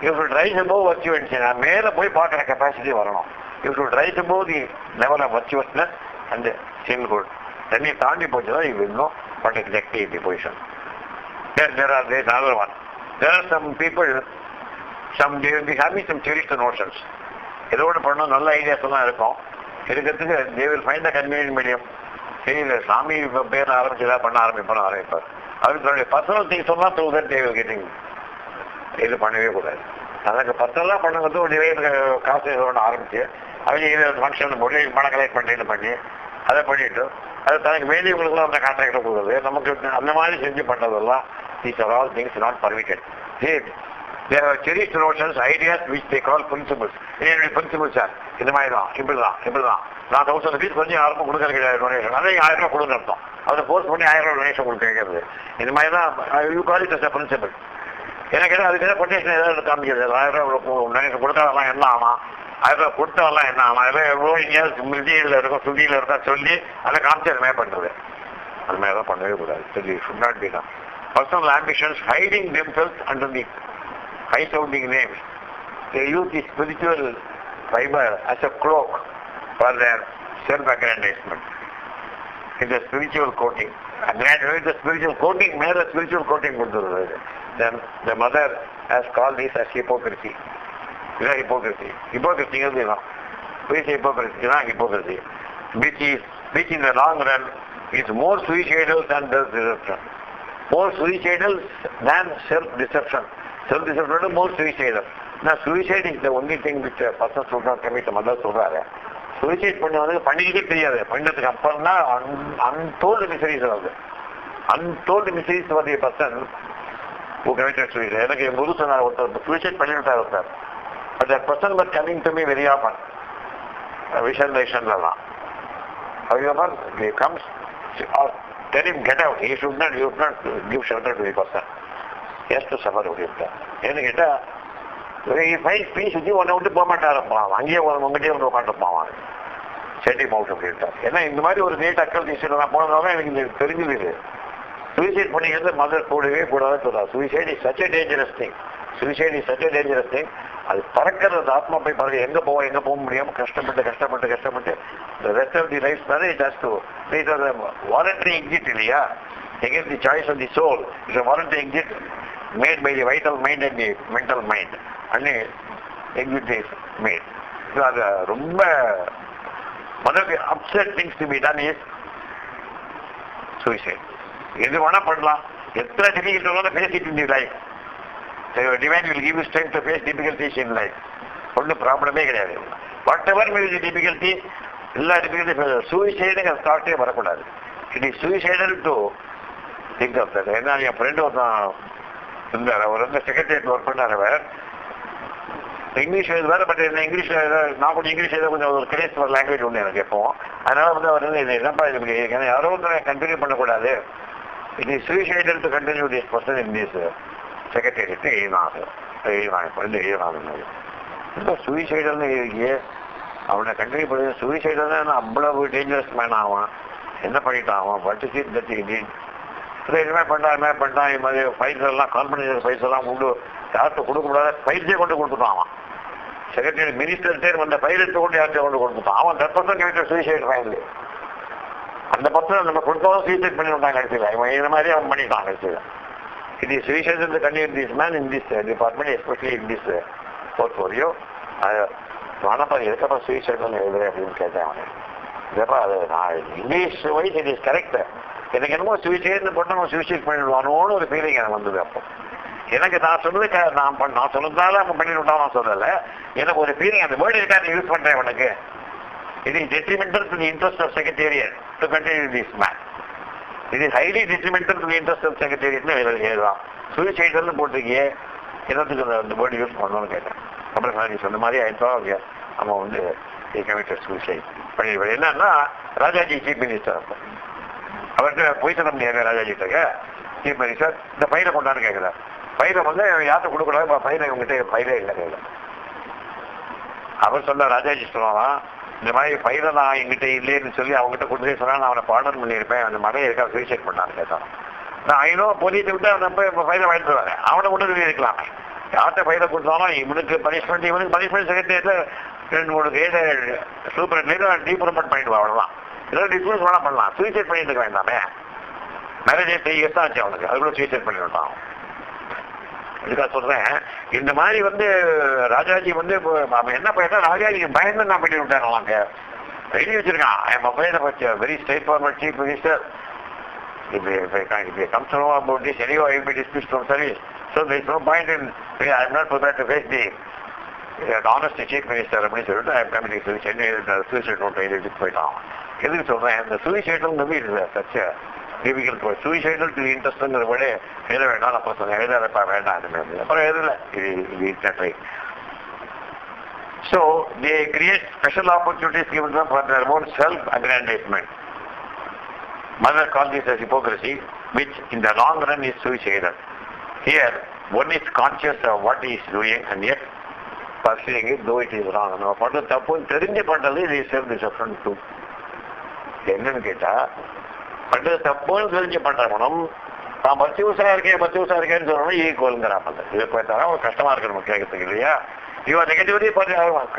You should rise above virtue and sin. மேல போய் பார்க்குற capacity வரணும். You should rise above the level of virtuousness and sinhood. Then you தாண்டி போச்சுன்னா you will know what exactly is the position. Then there are another one. There are some people, they will be having some cherished notions. ஏதோ ஒன்று பண்ணணும், நல்ல ideas எல்லாம் இருக்கும். இருக்கிறதுக்கு they will find a convenient medium. சரி, இந்த சாமி பேர் ஆரம்பிச்சு ஏதாவது பண்ண ஆரம்பிப்பார். அவருக்கு தன்னுடைய பர்சனல் திங்ஸ் எல்லாம் through that they will getting. இது பண்ணவே கூடாது. அதற்கு பர்சனலாக பண்ணுறது ஒரு டிவைன் காசு ஒன்று ஆரம்பிச்சு அவங்க இது ஃபங்க்ஷன் போட்டு பணம் கலெக்ட் பண்ணி அதை பண்ணிவிட்டு அது தனக்கு வேண்டியவங்களுக்குலாம் அந்த கான்ட்ராக்டை கொடுக்குறது, நமக்கு அந்த மாதிரி செஞ்சு பண்ணுறதெல்லாம் these are all things not permitted. There are cherished notions, ideas which they call principles. என்னுடைய பிரின்சிபல் சார் இது மாதிரி தான், இப்படிதான் நான் 1000 rupees கொஞ்சம் யாருக்கும் கொடுக்கறது கிடையாது டொனேஷன், அதே 1000 ரூபா கொடுன்னு அர்த்தம். அதை ஃபோர்ஸ் பண்ணி 1000 ரூபா டொனேஷன் கொடுக்க கேட்கறது, இது மாதிரி தான் you call it as a principle. எனக்கு அதுக்கு ஏதாவது கொட்டேஷன் ஏதாவது காமிக்கிறது, 1000 ரூபா டொனேஷன் கொடுத்தாலாம் என்ன ஆகலாம், 1000 ரூபா கொடுத்தாலாம் என்ன ஆகலாம், அதில் எவ்வளோ எங்கேயாவது மிருதியில் இருக்கும் சுதியில் இருக்கா சொல்லி அதை காமிச்சு அது மாதிரி பண்ணுறது, அது மாதிரி தான் பண்ணவே கூடாது. சொல்லி should not be done. Personal ambitions hiding themselves under the high-sounding names. They use the spiritual fiber as a cloak for their self-aggrandizement. In the spiritual coating. And gradually the spiritual coating, mere spiritual coating. Then the mother has called this as hypocrisy. This is hypocrisy. Hypocrisy is hypocrisy. Which in the long run is more suicidal than deception. More suicidal than self-deception. Self-deception is more suicidal. Now suicide is the only thing which a person should not commit. Mother சொல்றாரு suicide பண்ணிக்கிட்டே தெரியாது, பண்ணதுக்கு அப்புறம் தான் untold miseries ஆகுது. Untold miseries for the person who committed suicide. எனக்கு குரு சொன்னார், ஒருத்தர் suicide பண்ணிவிட்டார் ஒருத்தர். But that person was coming to me very often. Visualizationலாம். However, he comes or tell him get out. He should not give shelter to the person. He has to suffer with him. ஏன்னு கேட்டா சுற்றி ஒன்றை விட்டு போக மாட்டாருப்பான், அங்கேயே உங்ககிட்டே வந்து உட்காந்துருப்பான் செட்டி மவுட் அப்படின்ட்டார். ஏன்னா இந்த மாதிரி ஒரு நேட் அக்கல் திசையில் நான் போனதால எனக்கு இது தெரிஞ்சுது. சூசைட் பண்ணிக்கிறது மதர் கூடவே கூடாதுன்னு சொல்றாரு. Suicide is such a dangerous thing. Suicide is such a dangerous thing. அது பறக்கிறது, ஆத்மா போய் பறக்க எங்கே போக முடியாமல் கஷ்டப்பட்டு the rest of the life தானே it has to it was a voluntary exit இல்லையா, against the choice of the soul. It's a voluntary exit made by the vital mind and the mental mind. And exit is made. So அது ரொம்ப one of the upset things to be done is suicide. எது வேணா பண்ணலாம், எத்தனை difficulty வேணாலும் face it in the life. So your divine will give you strength to face difficulties in life. ஒன்றும் ப்ராப்ளமே கிடையாது. Whatever may be the difficulty, எல்லா difficulty சூசைடுங்க தாட்டே வரக்கூடாது. It is suicidal to think of that. ஏன்னா என் ஃப்ரெண்டு ஒருத்தன் இருந்தார், அவர் வந்து செக்ரட்டரியேட் ஒர்க் பண்ணார். அவர் இங்கிலீஷ் எழுதுவார், பட் என்ன இங்கிலீஷ் நான் கொஞ்சம் இங்கிலீஷ் எழுத கொஞ்சம் ஒரு கிரேஸ் ஒரு லாங்குவேஜ் ஒன்று எனக்கு எப்போவும். அதனால வந்து அவர் வந்து இது என்னப்பா இது இப்படி ஏன்னா யாரோ ஒருத்தரை கண்டினியூ பண்ணக்கூடாது. It is suicidal to continue this person in this secretariat எழுதினாங்க இப்போ சூசைடல்னு இருக்கு. அவனை கண்டினியூ பண்ணி சூசைடல் தான் அவ்வளவு டேஞ்சரஸ் மேன் ஆவான். என்ன பண்ணிட்டான் அவன் பட்டு சீட் தட்டி இதுமாதிரி பண்ணிட்டான் இது மாதிரி ஃபைல்ஸ் எல்லாம் கான்ஃபிடென்ஷியல் ஃபைல்ஸ் எல்லாம் கொண்டு யார்கிட்ட கொடுக்கக்கூடாது ஃபைல்ஸே கொண்டு கொடுத்துட்டான். அவன் செக்ரட்டரி மினிஸ்டர்கிட்டே வந்த ஃபைல் எடுத்து கொண்டு யார்கிட்ட கொண்டு கொடுத்துட்டான். அவன் 10% கமிட்டட் சூசைட் ஃபைல். அந்த 10% நம்ம கொடுத்தவங்க சூசைட் பண்ணி விட்டாங்க கடைசியில். இவன் இந்த மாதிரி அவன் பண்ணிட்டான் கடைசியில். இது சூசைட் இந்த continue this man in this department, especially in this portfolio. ஆனாப்பா எதுக்கப்பா சூசைட்னு எழுது அப்படின்னு கேட்டேன் அவனை. இதப்பா அது நான் English wise it is correct. எனக்கு என்னமோ சூசைட்னு போட்டு நம்ம சூசைட் பண்ணிடுவானோன்னு ஒரு ஃபீலிங் எனக்கு வந்தது. அப்போ எனக்கு நான் சொன்னது நான் சொன்னதால அவன் பண்ணிவிட்டான் நான் சொல்லலை. எனக்கு ஒரு ஃபீலிங் அந்த வேர்டு இருக்காது யூஸ் பண்ணுறேன் உனக்கு. It is detrimental to the interest of secretariat to continue this man. It is highly detrimental to the interest of secretariat எழுதலாம். சூசைட்னு போட்டிருக்கியே என்னத்துக்கு அந்த வேர்டு யூஸ் பண்ணணும்னு கேட்டேன். அப்புறம் நீ சொன்ன மாதிரி ஆயிடுச்சா அவன் வந்து கமிட்டட் சூசைட் பண்ணிடுவார். என்னன்னா ராஜாஜி சீஃப் மினிஸ்டர், அப்போ அவர்கிட்ட போய் சொல்ல முடியாது. ராஜாஜிட்டாங்க சீஃப் மினிஸ்டர் இந்த ஃபைலை கொண்டான்னு கேட்குறாரு. ஃபைலை வந்து யார்கிட்ட கொடுக்கூடாது, ஃபைலை இவங்ககிட்ட ஃபைலே இல்லை கையில். அவர் சொல்ல ராஜாஜி சொல்லுவான் இந்த மாதிரி ஃபைலை நான் எங்கிட்ட இல்லைன்னு சொல்லி அவங்ககிட்ட கொண்டு போய் சொன்னால் நான் அவனை பார்டர் பண்ணியிருப்பேன். அந்த மகன் இருக்கா சூசைட் பண்ணான்னு கேட்டான். நான் ஐநோ போலீஸை விட்டு அவனை போய் இப்போ ஃபைலை வாங்கிட்டு வரேன். அவனை கொண்டு போய் இருக்கலாம். யார்கிட்ட ஃபைலை கொடுத்தாலும் இவனுக்கு பனிஷ்மெண்ட் செக்ரட்டரியேட்டில் 2-3 கேஸை சூப்பர் டீ ப்ரொமோட் பண்ணிடுவான். அவ்வளோதான். இதெல்லாம் டிஸ்மிஸ் வேணா பண்ணலாம். சூசைட் பண்ணிட்டு இருக்க வேண்டாமே. மேரேஜ் 3 years தான் ஆச்சு அவனுக்கு, அதுக்குள்ள சூசைட் பண்ணி விட்டான். இதுக்காக சொல்றேன், இந்த மாதிரி ராஜாஜி அவன் என்ன பண்ணிட்டா, ராஜாஜிக்கு பயந்து நான் பண்ணி விட்டாங்க. எழுதி வச்சிருக்கான், I am afraid of a very straightforward chief minister. If it comes to know about this, anyway I will be dismissed from service. So there is no point in, I am not prepared to face the honest chief minister அப்படின்னு சொல்லிட்டு I am committing suicide. Suicide note எழுதிட்டு போயிட்டான். எதுக்கு சொல்றேன், இந்த suicidal சச்ச difficult. Suicidal to இன்ட்ரெஸ்ட்ங்கிற விட எழுத வேண்டாம், அப்போ சொன்னேன் எழுதாதப்பா வேண்டாம், அப்புறம் எழுதல. இது So they create special opportunities given them for their own self-aggrandizement. Mother called this as hypocrisy, which in the long run is suicidal. Here, one is conscious of what he is doing and yet pursuing it, though it is wrong. நம்ம பண்ணுறது தப்புன்னு தெரிஞ்சு பண்ணுறது இது self-deception too. என்னன்னு கேட்டா, பண்ணுறது தப்புன்னு தெரிஞ்சு பண்றவனும் நான் 10 வருஷம் இருக்கேன்னு சொல்லணும் ஈக்குவல்ங்கிறான். இது போயிட்டாலும் ஒரு கஷ்டமா இருக்கு நம்ம கேட்கறதுக்கு இல்லையா? இவன் நெகட்டிவிட்டி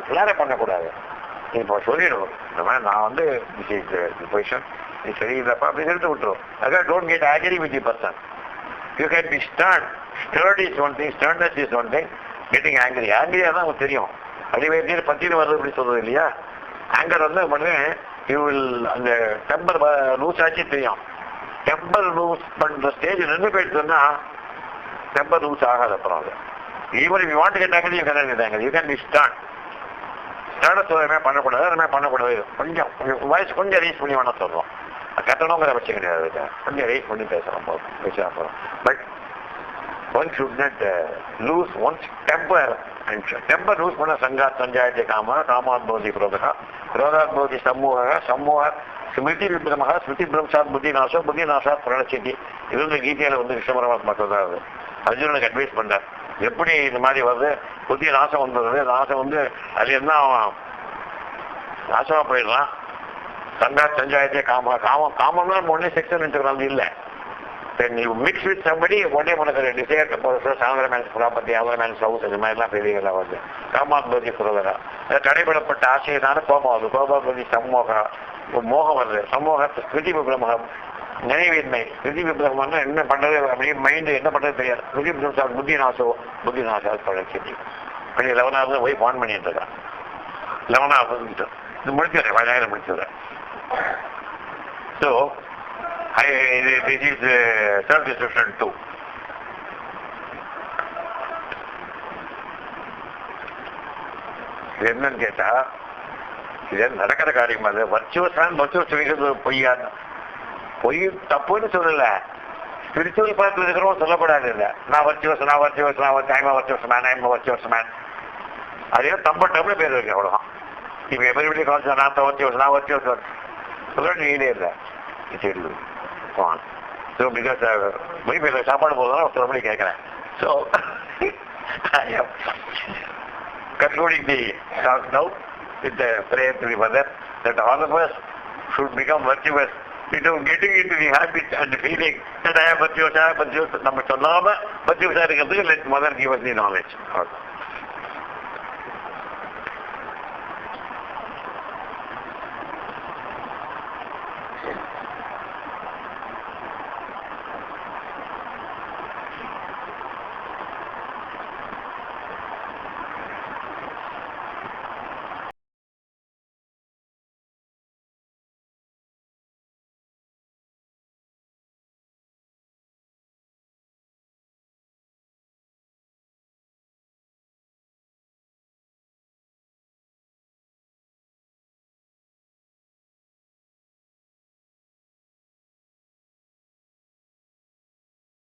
கிளாரே பண்ணக்கூடாது. இப்போ சொல்லிடுவோம், இந்த மாதிரி நான் பொசிஷன் நீ சரியில்லப்பா அப்படின்னு எடுத்து விட்டுரும். அதான் don't get angry with the person. You can be stern. Stern is one thing, sternness is one thing. Getting ஆங்கிரியா தான் உங்களுக்கு தெரியும். அடிவேறு பத்தியில் வருது அப்படி சொல்றது இல்லையா? ஆங்கர் யூ வில் அந்த டெம்பர் லூஸ் ஆச்சு தெரியும். டெம்பர் லூஸ் பண்ற ஸ்டேஜ் நின்று போயிடுச்சுன்னா டெம்பர் லூஸ் ஆகாது. அப்புறம் அது even you want to get angry, you can get angry. You can be stern. Sternness பண்ணக்கூடாது, அதுமே பண்ணக்கூடாது. கொஞ்சம் வாய்ஸ் கொஞ்சம் ரீச் பண்ணி வேணா சொல்றோம். கட்டணங்கிற பட்சம் கிடையாது, கொஞ்சம் ரீச் பண்ணி பேசலாம் போகிறோம். But one should not lose one's temper. Temper lose பண்ண சங்காத் சஞ்சாயத்தை காமாத் பவதி குரோதா, குரோதாத் பவதி சமூக ஸ்மிருதி விப்ரமஹ, ஸ்மிருதி பிரம்சாத் புத்தி நாசாத் பிரணச்சித்தி. இது கீதையில கிருஷ்ண பரமாத்மா சொல்றாரு. அர்ஜுனனுக்கு அட்வைஸ் பண்றார், எப்படி இந்த மாதிரி புதிய நாசம் வந்துடுறது, நாசம் அது என்ன நாசமா போயிடலாம். சங்கா சஞ்சாயத்தை காமம்னா ஒன்னே செக்ஷன் எடுத்துக்கிறது இல்லை. you mix with somebody, ஒன்னே உனக்கு டிசைர் சாதன மேன்ஸ் ப்ராப்பர்ட்டி, அவர மேன்ஸ் ஹவுஸ், இந்த மாதிரிலாம் பெரியலாம் காமாத்பதி குரோதரா. தடைபடப்பட்ட ஆசையினால கோபம் வருது. கோபாபதி சமோகம், மோகம் வருது. சமூகத்தை ஸ்மிருதி விப்ரமம், நினைவின்மை. ஸ்மிருதி விப்ரமம்னா என்ன பண்றது அப்படியே மைண்டு என்ன பண்றது தெரியாது. ஸ்மிருதி விப்ரம் புத்தி நாசா தொடர்ச்சி பண்ணி 11வது போய் பான் பண்ணிட்டு இருக்கான். 11வது இது முடிச்சிடுறேன், 10,000 முடிச்சிடுறேன். So this is self-deception too. இது என்னன்னு கேட்டா, இது நடக்கிற காரியம். அது வர்ச்சுவஸ் பொய்யான்னு பொய் தப்புன்னு சொல்லல. ஸ்பிரிச்சுவல் பார்த்து இருக்கிறவங்க சொல்லக்கூடாது. இல்லை நான் வர்ச்சுவஸ் மேன் அதே தம்பட்டம்னு பேர் இருக்கு, அவ்வளோதான். இப்போ எப்படி காலேஜ் நான் வர்ச்சுவஸ் சொல்ல நீடே இல்லை. ஸோ பிகாஸ் மொழி பேச சாப்பாடு போதும் ஒருத்தர் மணி கேட்குறேன். So concluding the talk now with the prayer to the mother that all of us should become virtuous without getting into the habit and feeling that I am virtuous. நம்ம சொல்லாம virtuous இருக்கிறதுக்கு let mother give us the knowledge.